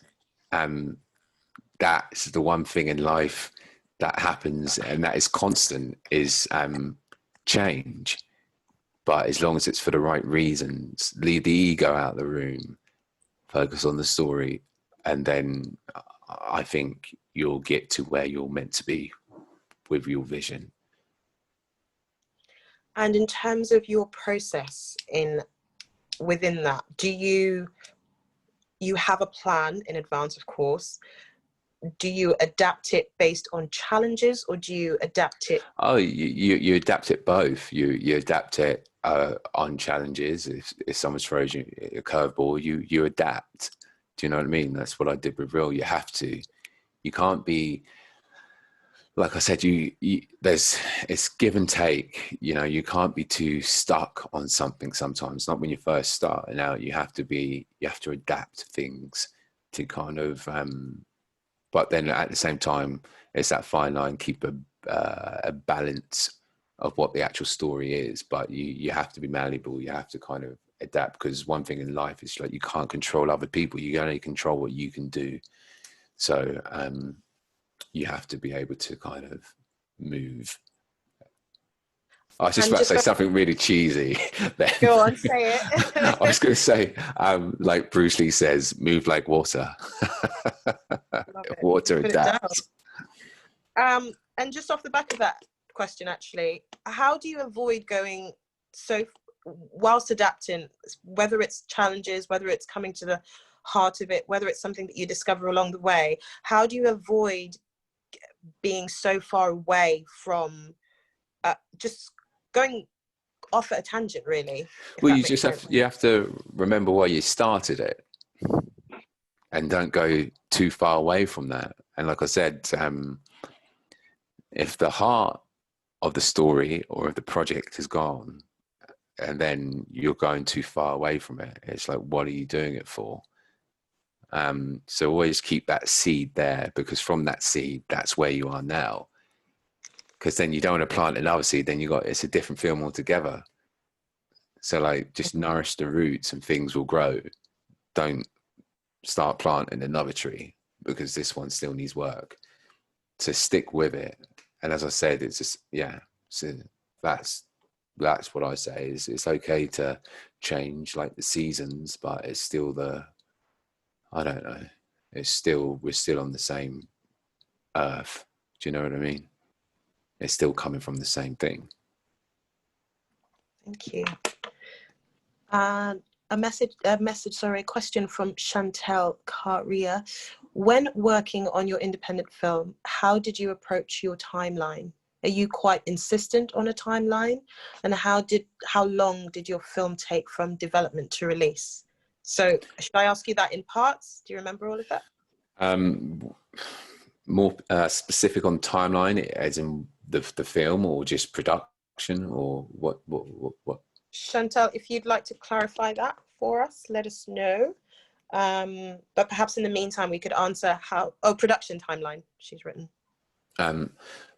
That's the one thing in life that happens, and that is constant, is change. But as long as it's for the right reasons, leave the ego out of the room, focus on the story, and then I think you'll get to where you're meant to be with your vision. And in terms of your process within that, do you have a plan in advance, of course? Do you adapt it based on challenges, or do you adapt it? Oh, you adapt it both. You adapt it on challenges. If someone throws you a curveball, you adapt. Do you know what I mean? That's what I did with Real. You have to. You can't be, like I said, it's give and take. You know, you can't be too stuck on something sometimes. Not when you first start. And now you have to adapt things to kind of. But then at the same time, it's that fine line. Keep a balance of what the actual story is. But you have to be malleable. You have to kind of adapt, because one thing in life is like you can't control other people. You can only control what you can do. So you have to be able to kind of move. I was just And about to just say something really cheesy. Then. go on, say I was it. going to say, like Bruce Lee says, move like water. Love it. You Water put it down. adapts. And just off the back of that question, actually, how do you avoid going so whilst adapting, whether it's challenges, whether it's coming to the heart of it, whether it's something that you discover along the way, how do you avoid being so far away from just going off at a tangent, really? Well, you have to remember why you started it, and don't go too far away from that. And like I said, if the heart of the story or of the project is gone, and then you're going too far away from it, it's like, what are you doing it for? So always keep that seed there, because from that seed, that's where you are now. Because then you don't want to plant another seed, then it's a different film altogether. So like, just nourish the roots and things will grow. Don't start planting another tree because this one still needs work. To stick with it. And as I said, it's just, so that's what I say, is it's okay to change like the seasons, but it's still I don't know, we're still on the same earth. Do you know what I mean? It's still coming from the same thing. Thank you. A question from Chantel Carria. When working on your independent film, how did you approach your timeline? Are you quite insistent on a timeline? And how long did your film take from development to release? So should I ask you that in parts? Do you remember all of that? More specific on timeline, as in the film, or just production, or what? Chantal, if you'd like to clarify that for us, let us know. But perhaps in the meantime, we could answer production timeline, she's written.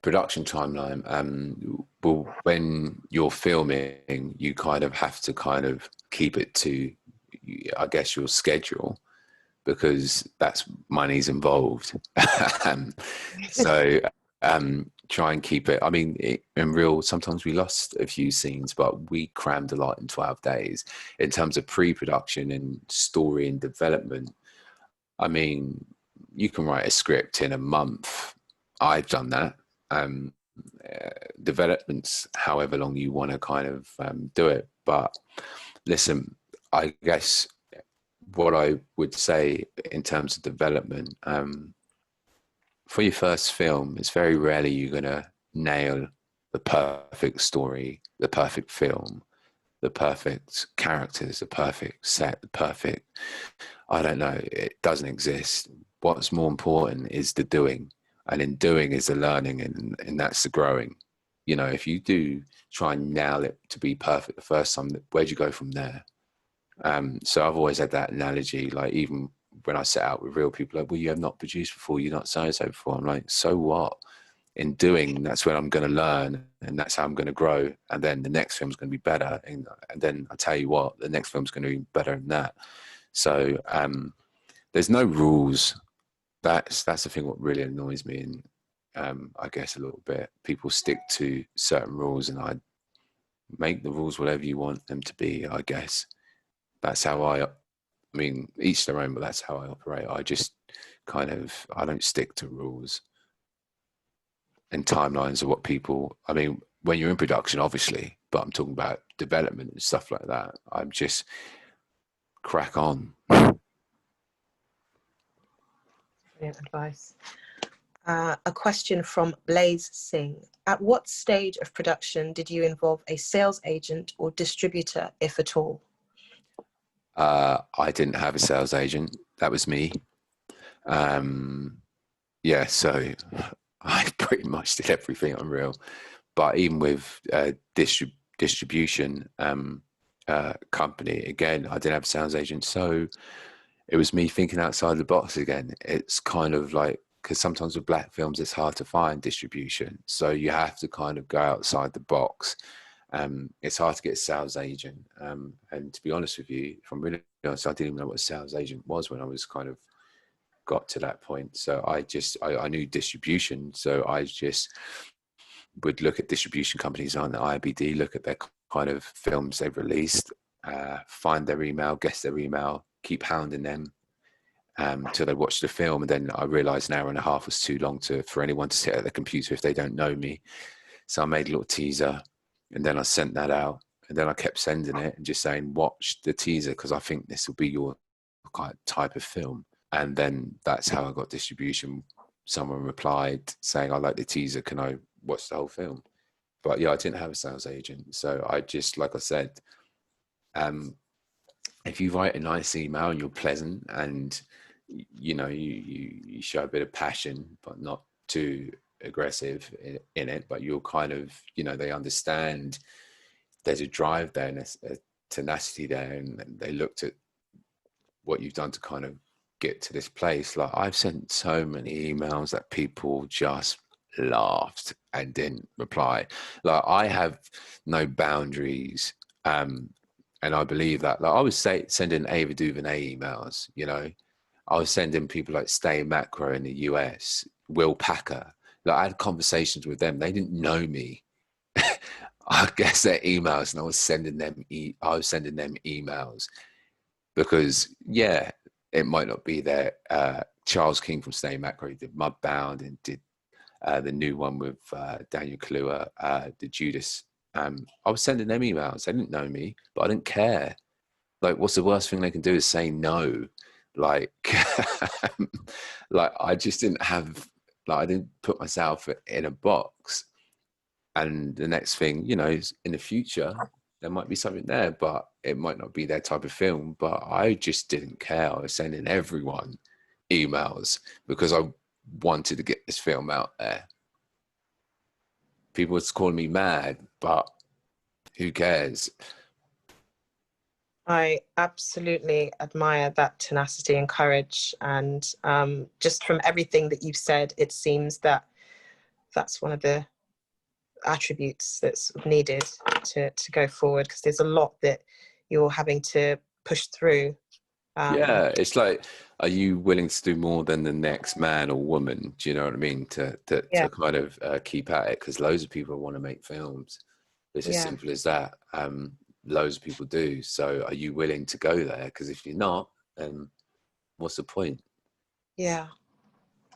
Production timeline. Well, when you're filming, you kind of have to kind of keep it to, I guess, your schedule, because that's money's involved. So try and keep it. I mean, sometimes we lost a few scenes, but we crammed a lot in 12 days. In terms of pre-production and story and development, I mean, you can write a script in a month. I've done that. Developments, however long you want to kind of do it. But listen, I guess what I would say in terms of development, for your first film, it's very rarely you're going to nail the perfect story, the perfect film, the perfect characters, the perfect set, the perfect, I don't know, it doesn't exist. What's more important is the doing. And in doing is the learning, and that's the growing. You know, if you do try and nail it to be perfect the first time, where'd you go from there? So I've always had that analogy, like even when I set out with real people, like, well, you have not produced before, you're not so-and-so before. I'm like, so what? In doing, that's when I'm going to learn, and that's how I'm going to grow. And then the next film's going to be better. And then I tell you what, the next film's going to be better than that. So there's no rules. That's the thing what really annoys me. And I guess a little bit, people stick to certain rules, and I make the rules whatever you want them to be, I guess. That's how I mean, each their own, but that's how I operate. I just I don't stick to rules. And timelines are what people, I mean, when you're in production, obviously, but I'm talking about development and stuff like that. I'm just crack on. Brilliant advice. A question from Blaze Singh. At what stage of production did you involve a sales agent or distributor, if at all? I didn't have a sales agent. That was me. Yeah, so I pretty much did everything on Reel. But even with distribution company, again, I didn't have a sales agent. So it was me thinking outside the box again. It's kind of like, because sometimes with black films, it's hard to find distribution. So you have to kind of go outside the box. It's hard to get a sales agent. And to be honest with you, if I'm really honest, I didn't even know what a sales agent was when I was kind of got to that point. So I knew distribution, so I just would look at distribution companies on the IBD, look at their kind of films they've released, find their email, guess their email, keep hounding them till they watch the film. And then I realized an hour and a half was too long for anyone to sit at the computer if they don't know me. So I made a little teaser, and then I sent that out, and then I kept sending it and just saying, watch the teaser because I think this will be your kind of type of film. And then that's how I got distribution. Someone replied saying, I like the teaser, can I watch the whole film? But yeah, I didn't have a sales agent. So I just, like I said, if you write a nice email and you're pleasant and you show a bit of passion, but not too aggressive in it, but you're kind of, they understand there's a drive there and a tenacity there, and they looked at what you've done to kind of get to this place. Like, I've sent so many emails that people just laughed and didn't reply. Like, I have no boundaries, and I believe that. Like, I was sending Ava DuVernay emails, I was sending people like Stay Macro in the US, Will Packer. Like, I had conversations with them. They didn't know me. I guess their emails, and I was sending them emails because, yeah, it might not be there. Charles King from Stay Macro did Mudbound and did the new one with Daniel Kaluuya, the Judas. I was sending them emails. They didn't know me, but I didn't care. Like, what's the worst thing they can do is say no. Like, like I just didn't have, like, I didn't put myself in a box. And the next thing, is in the future, there might be something there, but it might not be their type of film. But I just didn't care. I was sending everyone emails because I wanted to get this film out there. People was calling me mad, but who cares? I absolutely admire that tenacity and courage. And just from everything that you've said, it seems that that's one of the attributes that's needed to go forward, because there's a lot that you're having to push through. Yeah, it's like, are you willing to do more than the next man or woman? Do you know what I mean? To kind of keep at it, because loads of people want to make films. It's as simple as that. Loads of people do. So are you willing to go there? Because if you're not, then what's the point? Yeah,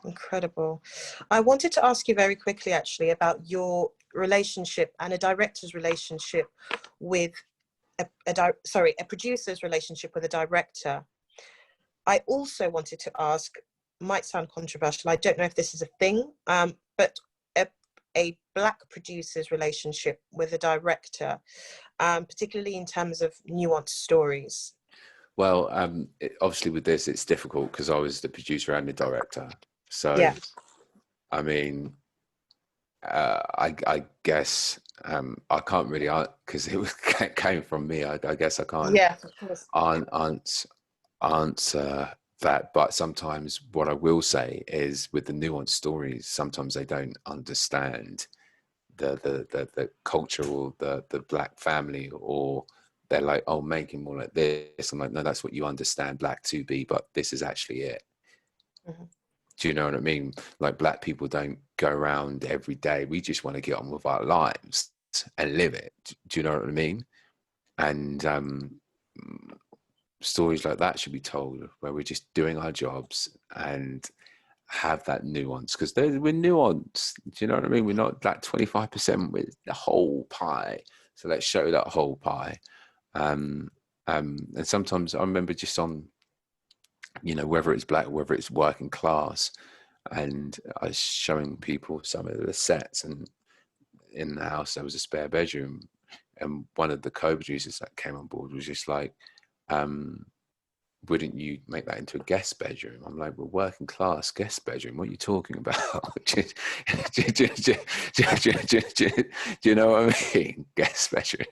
incredible. I wanted to ask you very quickly, actually, about your relationship and a director's relationship with a producer's relationship with a director. I also wanted to ask, might sound controversial, I don't know if this is a thing, but a Black producer's relationship with a director, particularly in terms of nuanced stories. Well, obviously with this, it's difficult because I was the producer and the director. So, yeah. I mean, I guess I can't really, because it came from me. I guess I can't Of course. answer that. But sometimes what I will say is, with the nuanced stories, sometimes they don't understand the culture or the Black family, or they're like, oh, make him more like this. I'm like, no, that's what you understand Black to be, but this is actually it. Mm-hmm. Do you know what I mean? Like, Black people don't go around every day. We just want to get on with our lives and live it. Do you know what I mean? And stories like that should be told, where we're just doing our jobs and have that nuance, because we're nuanced. Do you know what I mean? We're not that 25% with the whole pie. So let's show that whole pie. And sometimes I remember just on, whether it's Black, whether it's working class, and I was showing people some of the sets, and in the house there was a spare bedroom, and one of the co-producers that came on board was just like, wouldn't you make that into a guest bedroom? I'm like, well, working class guest bedroom, what are you talking about? do you know what I mean? Guest bedroom.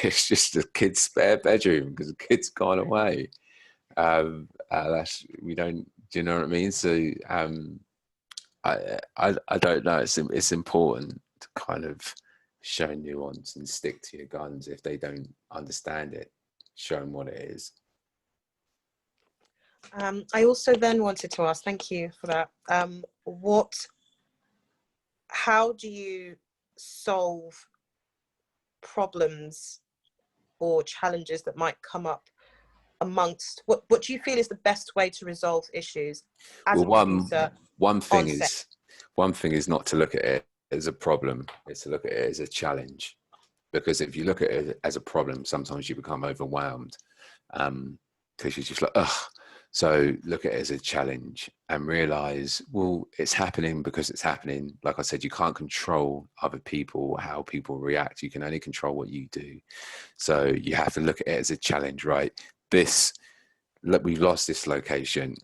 It's just a kid's spare bedroom because the kid's gone away. We don't, do you know what I mean? So I don't know. It's important to kind of show nuance and stick to your guns. If they don't understand it, show them what it is. I also then wanted to ask, thank you for that. How do you solve problems or challenges that might come up amongst, what do you feel is the best way to resolve issues as a producer? One thing is not to look at it as a problem, it's to look at it as a challenge. Because if you look at it as a problem, sometimes you become overwhelmed, because you're just like, ugh. So look at it as a challenge and realize, well, it's happening because it's happening. Like I said, you can't control other people, how people react. You can only control what you do. So you have to look at it as a challenge, right? We've lost this location.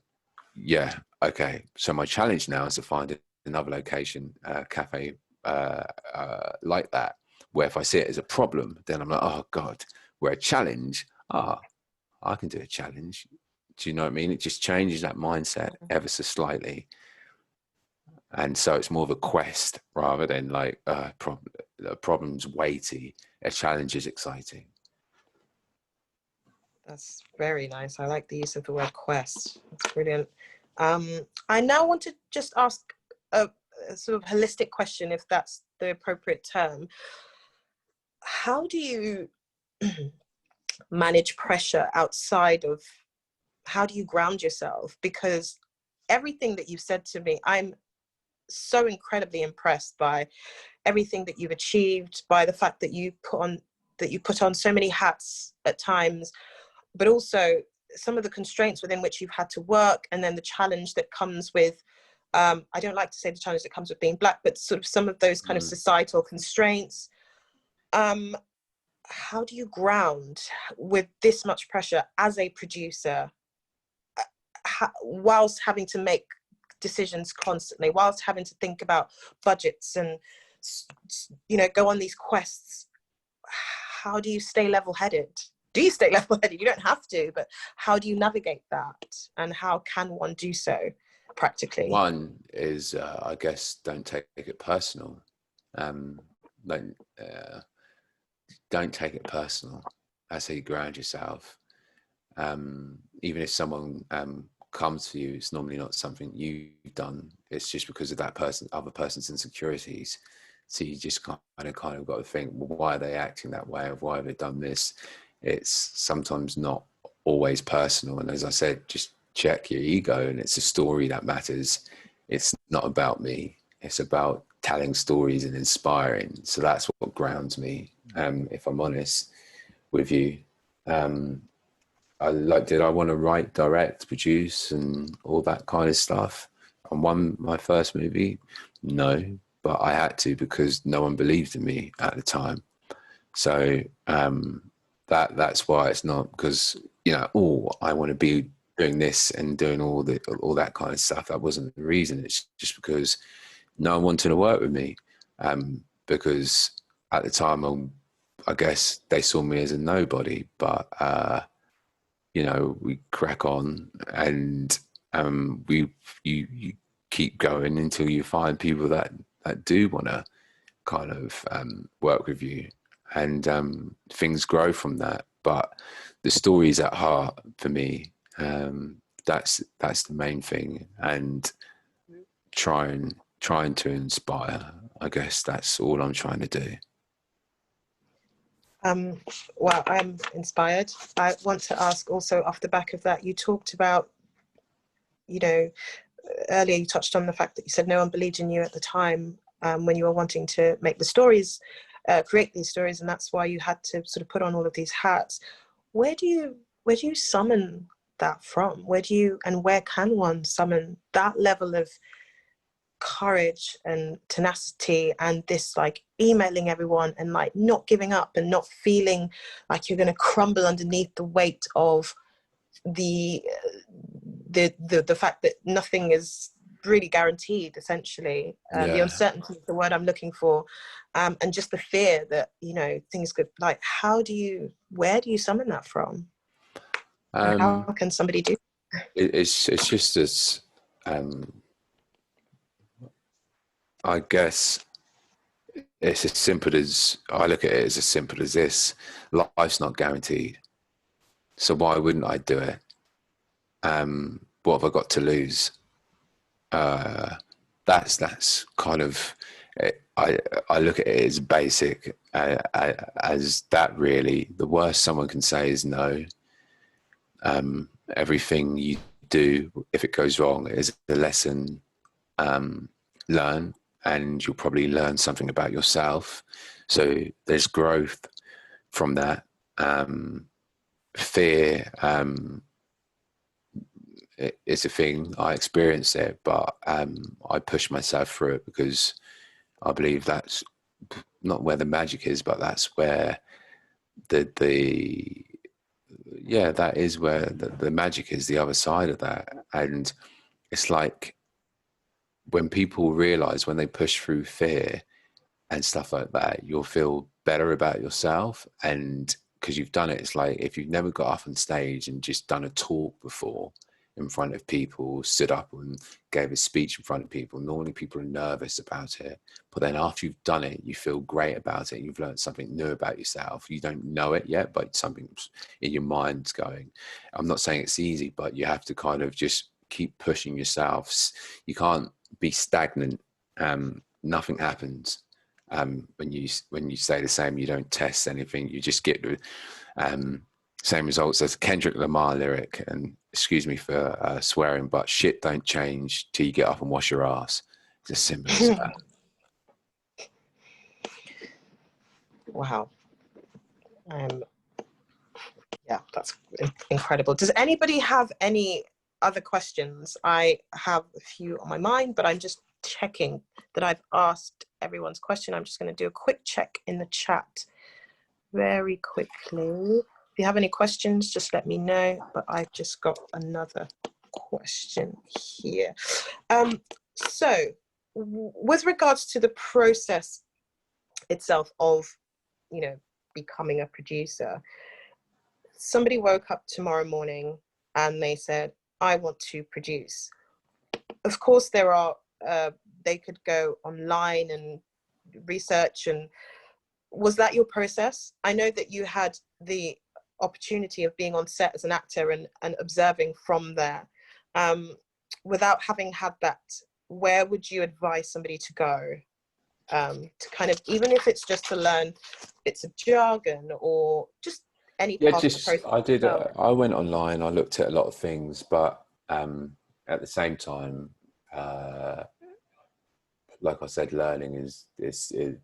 Yeah. Okay. So my challenge now is to find another location, cafe, like that, where if I see it as a problem, then I'm like, oh God. Where a challenge, I can do a challenge. Do you know what I mean? It just changes that mindset ever so slightly. And so it's more of a quest rather than like a problem's weighty. A challenge is exciting. That's very nice. I like the use of the word quest. That's brilliant. I now want to just ask a sort of holistic question, if that's the appropriate term. How do you manage pressure outside of, how do you ground yourself? Because everything that you've said to me, I'm so incredibly impressed by everything that you've achieved, by the fact that you put on so many hats at times, but also some of the constraints within which you've had to work, and then the challenge that comes with, I don't like to say the challenge that comes with being Black, but sort of some of those kind of societal constraints. How do you ground with this much pressure as a producer, whilst having to make decisions constantly, whilst having to think about budgets and, you know, go on these quests? How do you stay level-headed? Do you stay level-headed? You don't have to, but how do you navigate that? And how can one do so practically? One is, I guess, don't take it personal. Don't take it personal. That's how you ground yourself. Even if someone comes to you, it's normally not something you've done. It's just because of that other person's insecurities. So you just kind of got to think, well, why are they acting that way? Or why have they done this? It's sometimes not always personal. And as I said, just check your ego, and it's a story that matters. It's not about me. It's about telling stories and inspiring. So that's what grounds me, if I'm honest with you. Did I want to write, direct, produce, and all that kind of stuff on my first movie? No, but I had to, because no one believed in me at the time. So that's why it's not because, you know, I want to be doing this and doing all that kind of stuff. That wasn't the reason. It's just because no one wanted to work with me, because at the time I guess they saw me as a nobody. But you know, we crack on, and you keep going until you find people that do want to kind of work with you, and things grow from that. But the story's at heart for me. That's the main thing, and trying to inspire. I guess that's all I'm trying to do. Well, I'm inspired. I want to ask also, off the back of that, you talked about, you know, earlier you touched on the fact that you said no one believed in you at the time, when you were wanting to make the stories, create these stories, and that's why you had to sort of put on all of these hats. Where do you summon that from? Where can one summon that level of courage and tenacity, and this like emailing everyone and like not giving up and not feeling like you're going to crumble underneath the weight of the fact that nothing is really guaranteed, essentially? The uncertainty is the word I'm looking for, and just the fear that, you know, things could, like, where do you summon that from? How can somebody do it's just as I guess it's as simple as, I look at it as simple as this: life's not guaranteed, so why wouldn't I do it? what have I got to lose? That's kind of, I look at it as basic, as that really. The worst someone can say is no. Everything you do, if it goes wrong, is a lesson learned, and you'll probably learn something about yourself. So there's growth from that. Fear, it's a thing. I experience it, but I push myself through it, because I believe that's not where the magic is, but that's where that is where the magic is, the other side of that. And it's like, when people realize, when they push through fear and stuff like that, you'll feel better about yourself. And because you've done it, it's like, if you've never got up on stage and just done a talk before in front of people, stood up and gave a speech in front of people, normally people are nervous about it. But then after you've done it, you feel great about it. You've learned something new about yourself. You don't know it yet, but something in your mind's going. I'm not saying it's easy, but you have to kind of just keep pushing yourself. You can't be stagnant. Nothing happens. When you stay the same, you don't test anything. You just get the same results as Kendrick Lamar lyric. And excuse me for swearing, but shit don't change till you get up and wash your ass. It's as simple as that. Wow. Yeah, that's incredible. Does anybody have any other questions? I have a few on my mind, but I'm just checking that I've asked everyone's question. I'm just going to do a quick check in the chat very quickly. If you have any questions, just let me know. But I've just got another question here. So with regards to the process itself of, you know, becoming a producer, somebody woke up tomorrow morning and they said, I want to produce. Of course, there are, they could go online and research. And was that your process? I know that you had the opportunity of being on set as an actor and observing from there. Without having had that, where would you advise somebody to go? To kind of, even if it's just to learn bits of jargon or just any part of the process. I went online, I looked at a lot of things, but at the same time, like I said, learning is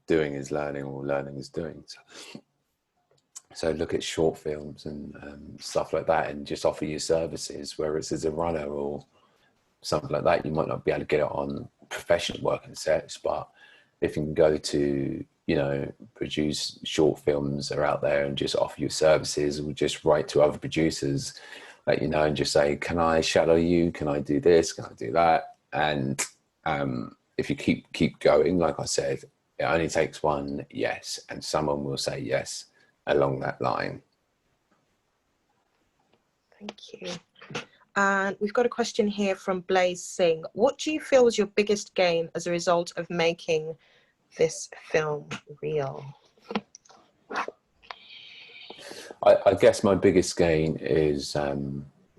doing is learning, or learning is doing. So look at short films and stuff like that, and just offer your services, whereas as a runner or something like that, you might not be able to get it on professional working sets, but if you can go to, you know, produce short films are out there and just offer your services, or just write to other producers, let you know, and just say, can I shadow you? Can I do this? Can I do that? And if you keep going, like I said, it only takes one yes, and someone will say yes along that line. Thank you. And we've got a question here from Blaze Singh. What do you feel was your biggest gain as a result of making this film real? I guess my biggest gain is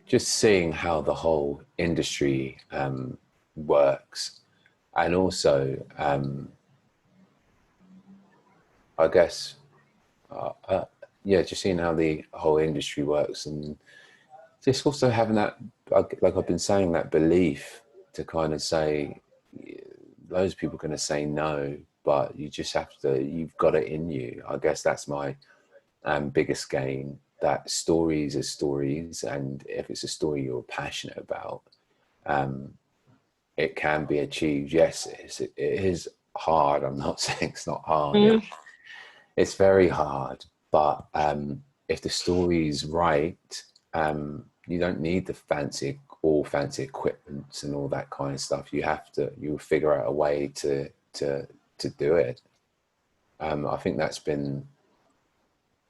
just seeing how the whole industry works, and also I guess just seeing how the whole industry works, and just also having that, like I've been saying, that belief to kind of say, those people are going to say no, but you just have to, you've got it in you. I guess that's my biggest gain, that stories are stories, and if it's a story you're passionate about, it can be achieved. Yes, it is hard. I'm not saying it's not hard. It's very hard, but if the story is right, you don't need the fancy equipment and all that kind of stuff. You'll figure out a way to do it. I think that's been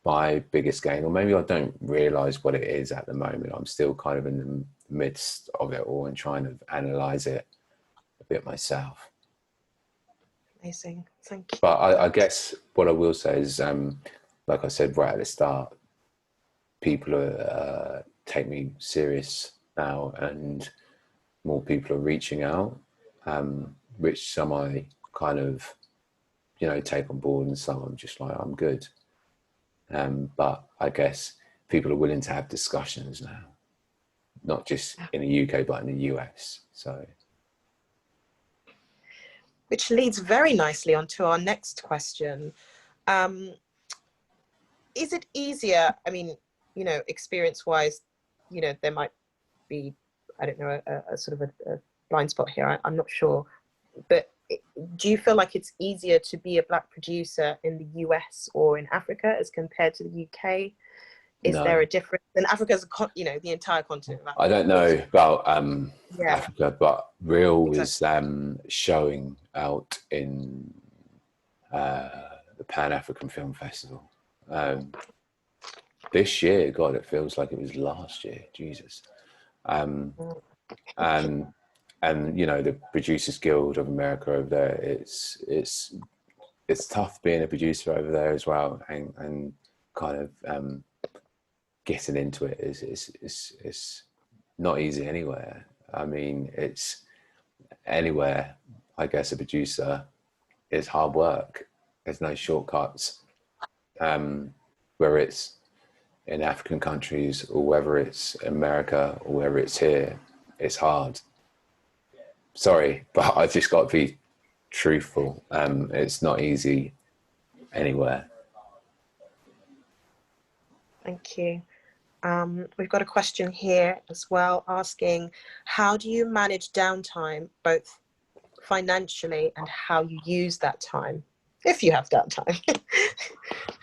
my biggest gain, or maybe I don't realize what it is at the moment. I'm still kind of in the midst of it all and trying to analyze it a bit myself. Amazing, thank you. But I guess what I will say is, like I said right at the start, people take me serious now, and more people are reaching out, which some I kind of, you know, take on board, and some I'm just like, I'm good. But I guess people are willing to have discussions now, not just in the UK, but in the US. So, which leads very nicely onto our next question. Is it easier? I mean, you know, experience-wise, you know, there might be, I don't know, a sort of a blind spot here. I'm not sure, but do you feel like it's easier to be a Black producer in the US or in Africa as compared to the UK? Is there a difference? And Africa's, you know, the entire continent of Africa. I don't know about yeah, Africa, but Real exactly. was showing out in the Pan-African Film Festival this year. God, it feels like it was last year. Jesus. And you know, the Producers Guild of America over there, it's tough being a producer over there as well, and kind of getting into it is not easy anywhere. I mean, it's anywhere, I guess, a producer is hard work. There's no shortcuts. Whether it's in African countries or whether it's America or whether it's here, it's hard. Sorry, but I just got to be truthful. It's not easy anywhere. Thank you. We've got a question here as well asking, how do you manage downtime, both financially and how you use that time, if you have downtime?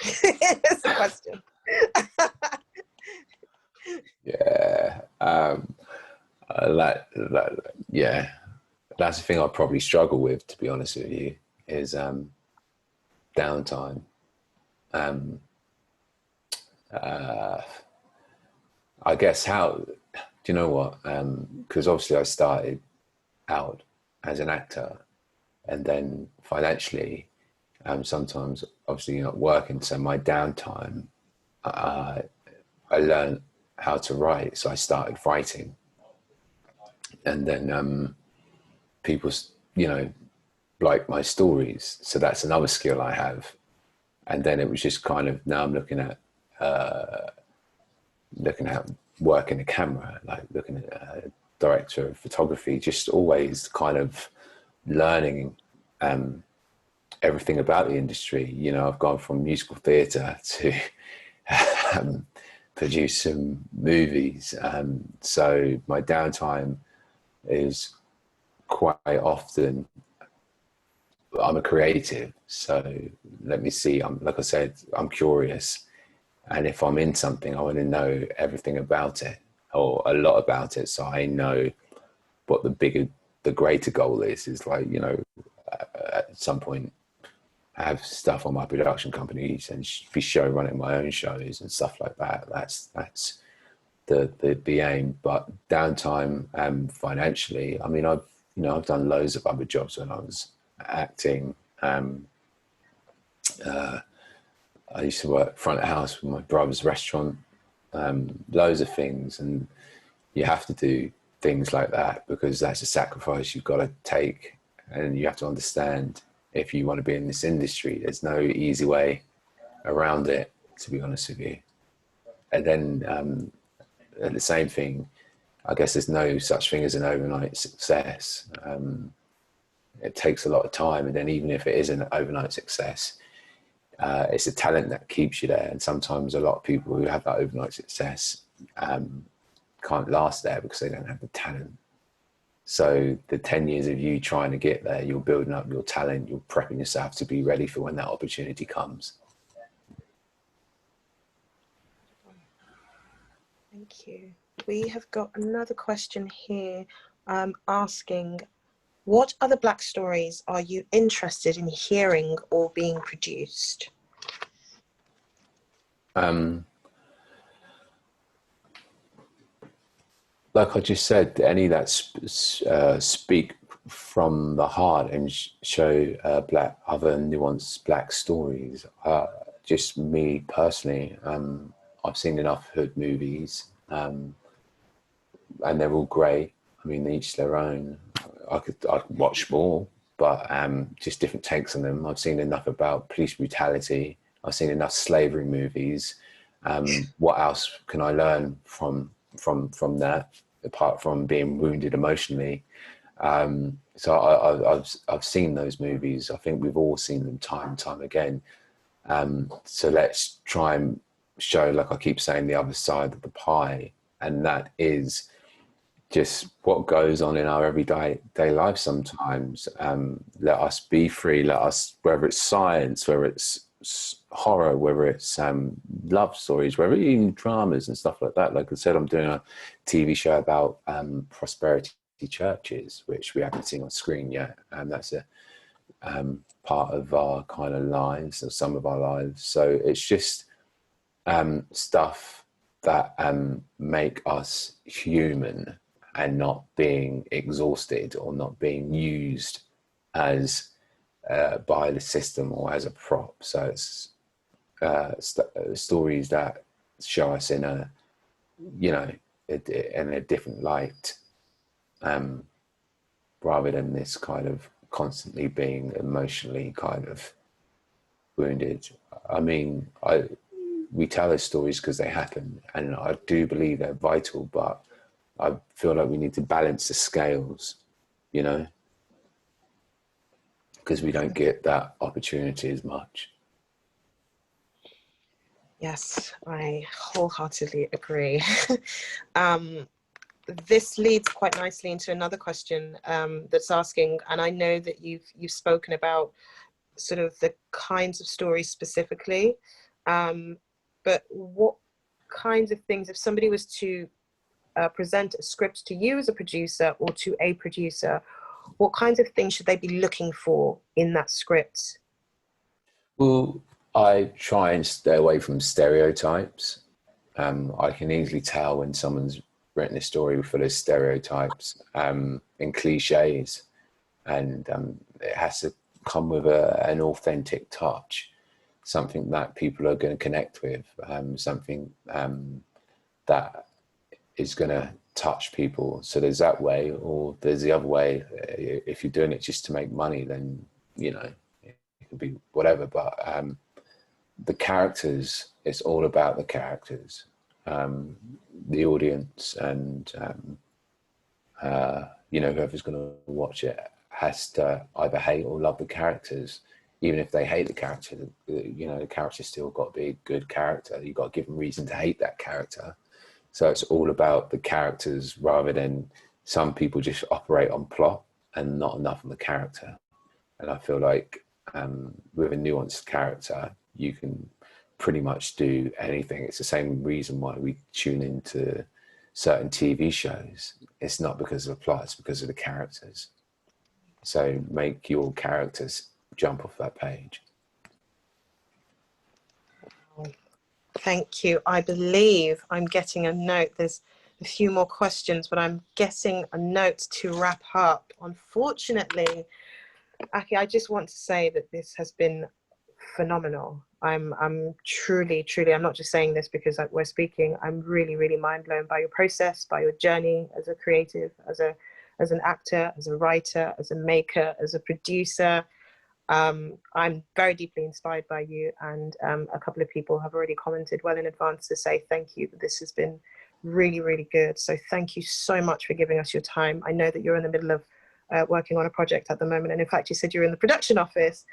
That's the question. Yeah. Yeah, that's the thing I probably struggle with, to be honest with you, is downtime. I guess do you know what? Because obviously I started out as an actor, and then financially, sometimes obviously you're not working, so my downtime, I learned how to write, so I started writing, and then people, you know, like my stories, so that's another skill I have. And then it was just kind of, now I'm looking at working a camera, like looking at a director of photography, just always kind of learning everything about the industry. You know, I've gone from musical theatre to produce some movies. So my downtime is quite often, I'm a creative. So let me see, like I said, I'm curious. And if I'm in something, I want to know everything about it, or a lot about it, so I know what the greater goal is like, you know, at some point I have stuff on my production companies and be show running my own shows and stuff like that. That's the aim. But downtime, financially, I mean, I've done loads of other jobs when I was acting. I used to work front of house with my brother's restaurant, loads of things, and you have to do things like that because that's a sacrifice you've got to take, and you have to understand, if you want to be in this industry, there's no easy way around it, to be honest with you. And then the same thing, I guess there's no such thing as an overnight success. It takes a lot of time, and then even if it is an overnight success, it's a talent that keeps you there. And sometimes a lot of people who have that overnight success can't last there because they don't have the talent. So the 10 years of you trying to get there, you're building up your talent, you're prepping yourself to be ready for when that opportunity comes. Thank you. We have got another question here asking, what other Black stories are you interested in hearing or being produced? Like I just said, any that speak from the heart and show other nuanced Black stories. Just me personally, I've seen enough hood movies and they're all great. I mean, each their own. I could watch more, but just different takes on them. I've seen enough about police brutality. I've seen enough slavery movies. What else can I learn from that, apart from being wounded emotionally? So I've seen those movies. I think we've all seen them time and time again. So let's try and show, like I keep saying, the other side of the pie, and that is just what goes on in our everyday life sometimes. Let us be free. Let us, whether it's science, whether it's horror, whether it's love stories, whether even dramas and stuff like that. Like I said, I'm doing a TV show about prosperity churches, which we haven't seen on screen yet, and that's a part of our kind of lives, or some of our lives. So it's just stuff that make us human, and not being exhausted or not being used as by the system or as a prop. So it's stories that show us in a, you know, in a different light, rather than this kind of constantly being emotionally kind of wounded. I mean, we tell those stories because they happen, and I do believe they're vital, but I feel like we need to balance the scales, you know, because we don't get that opportunity as much. Yes, I wholeheartedly agree. This leads quite nicely into another question that's asking, and I know that you've spoken about sort of the kinds of stories specifically, but what kinds of things, if somebody was to present a script to you as a producer or to a producer, what kinds of things should they be looking for in that script? Well, I try and stay away from stereotypes. I can easily tell when someone's written a story full of stereotypes and cliches, and it has to come with an authentic touch, something that people are going to connect with, something that is going to touch people. So there's that way, or there's the other way. If you're doing it just to make money, then, you know, it can be whatever. But the characters, it's all about the characters. The audience and you know, whoever's going to watch it has to either hate or love the characters. Even if they hate the character, you know, the character's still got to be a good character. You've got to give them reason to hate that character. So it's all about the characters, rather than some people just operate on plot and not enough on the character. And I feel like with a nuanced character, you can pretty much do anything. It's the same reason why we tune into certain TV shows. It's not because of the plot, it's because of the characters. So make your characters jump off that page. Thank you. I believe I'm getting a note. There's a few more questions, but I'm getting a note to wrap up. Unfortunately, Aki, I just want to say that this has been phenomenal. I'm truly, I'm not just saying this because we're speaking. I'm really, really mind blown by your process, by your journey as a creative, as an actor, as a writer, as a maker, as a producer. I'm very deeply inspired by you, and a couple of people have already commented well in advance to say thank you. This has been really, really good. So thank you so much for giving us your time. I know that you're in the middle of working on a project at the moment, and in fact you said you're in the production office.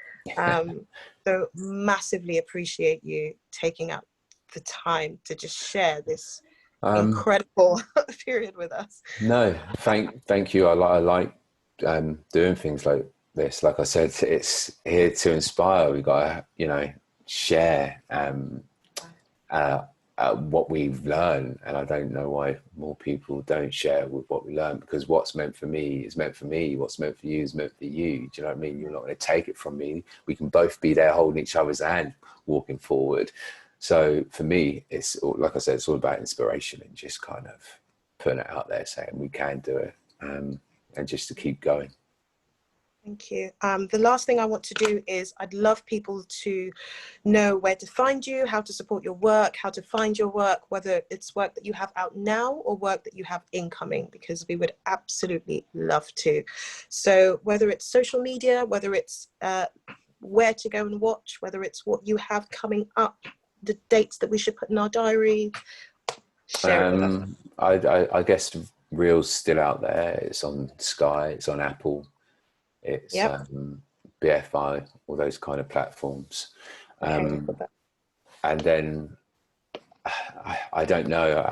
So massively appreciate you taking out the time to just share this incredible period with us. No, thank you. I like doing things like this. Like I said, it's here to inspire. We got to, you know, share what we've learned, and I don't know why more people don't share with what we learn, because what's meant for me is meant for me. What's meant for you is meant for you. Do you know what I mean? You're not going to take it from me. We can both be there holding each other's hand, walking forward. So for me, it's, like I said, it's all about inspiration and just kind of putting it out there, saying we can do it, and just to keep going. Thank you. The last thing I want to do is I'd love people to know where to find you, how to support your work, how to find your work, whether it's work that you have out now or work that you have incoming, because we would absolutely love to. So whether it's social media, whether it's where to go and watch, whether it's what you have coming up, the dates that we should put in our diary, share it with us. I guess Reel's still out there. It's on Sky, it's on Apple, it's Yep. BFI, all those kind of platforms. Okay, and then I don't know,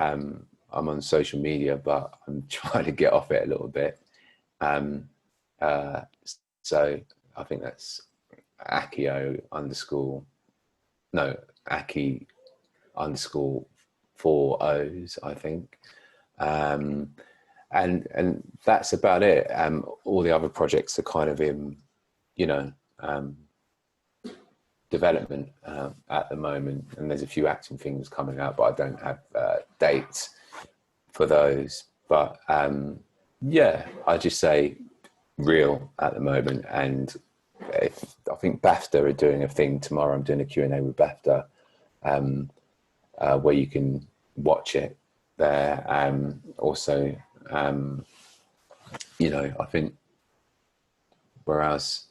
I'm on social media, but I'm trying to get off it a little bit. So I think that's Aki_, Aki_4 O's, I think. And that's about it. All the other projects are kind of in, development at the moment, and there's a few acting things coming out, but I don't have dates for those. But yeah, I just say Reel at the moment. And I think BAFTA are doing a thing tomorrow. I'm doing a Q&A with BAFTA, where you can watch it there. Also, I think, whereas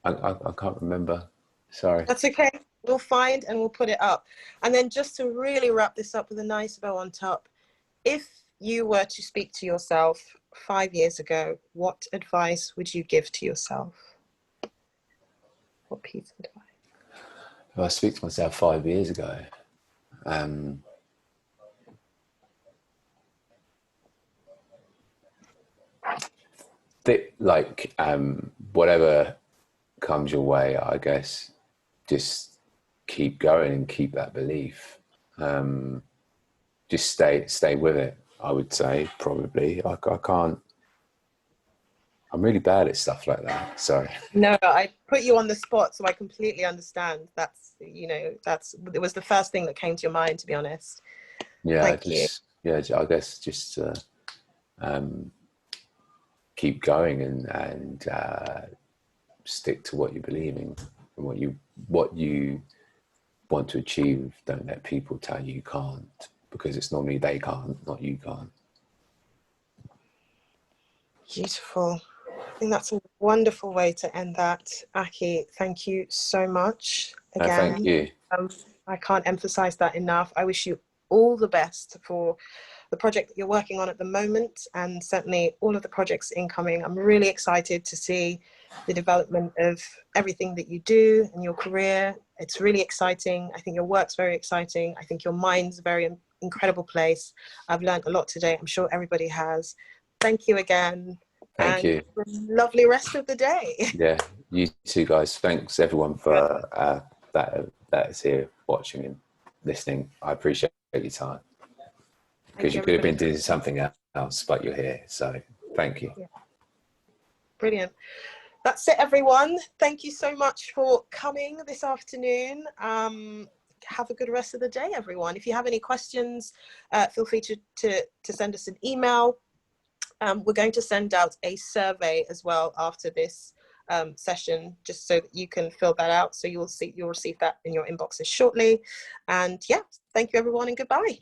I can't remember. Sorry. That's okay. We'll find and we'll put it up. And then just to really wrap this up with a nice bow on top, if you were to speak to yourself 5 years ago, what advice would you give to yourself? What piece of advice? If I speak to myself 5 years ago, whatever comes your way, I guess, just keep going and keep that belief. Just stay with it, I would say. Probably I can't, I'm really bad at stuff like that, sorry. No, I put you on the spot, so I completely understand. It was the first thing that came to your mind, to be honest. Yeah, Thank you. Yeah, I guess just keep going and stick to what you believe in and what you want to achieve. Don't let people tell you can't, because it's normally they can't, not you can't. Beautiful. I think that's a wonderful way to end that. Aki, thank you so much again. Thank you. I can't emphasize that enough. I wish you all the best for the project that you're working on at the moment, and certainly all of the projects incoming. I'm really excited to see the development of everything that you do in your career. It's really exciting. I think your work's very exciting. I think your mind's a very incredible place. I've learned a lot today. I'm sure everybody has. Thank you again. Thank you. Have a lovely rest of the day. Yeah, you too, guys. Thanks everyone for that is here watching and listening. I appreciate your time, because you could have been doing something else, but you're here. So thank you. Yeah. Brilliant. That's it, everyone. Thank you so much for coming this afternoon. Have a good rest of the day, everyone. If you have any questions, feel free to send us an email. We're going to send out a survey as well after this session, just so that you can fill that out. So you'll receive that in your inboxes shortly. And yeah, thank you, everyone, and goodbye.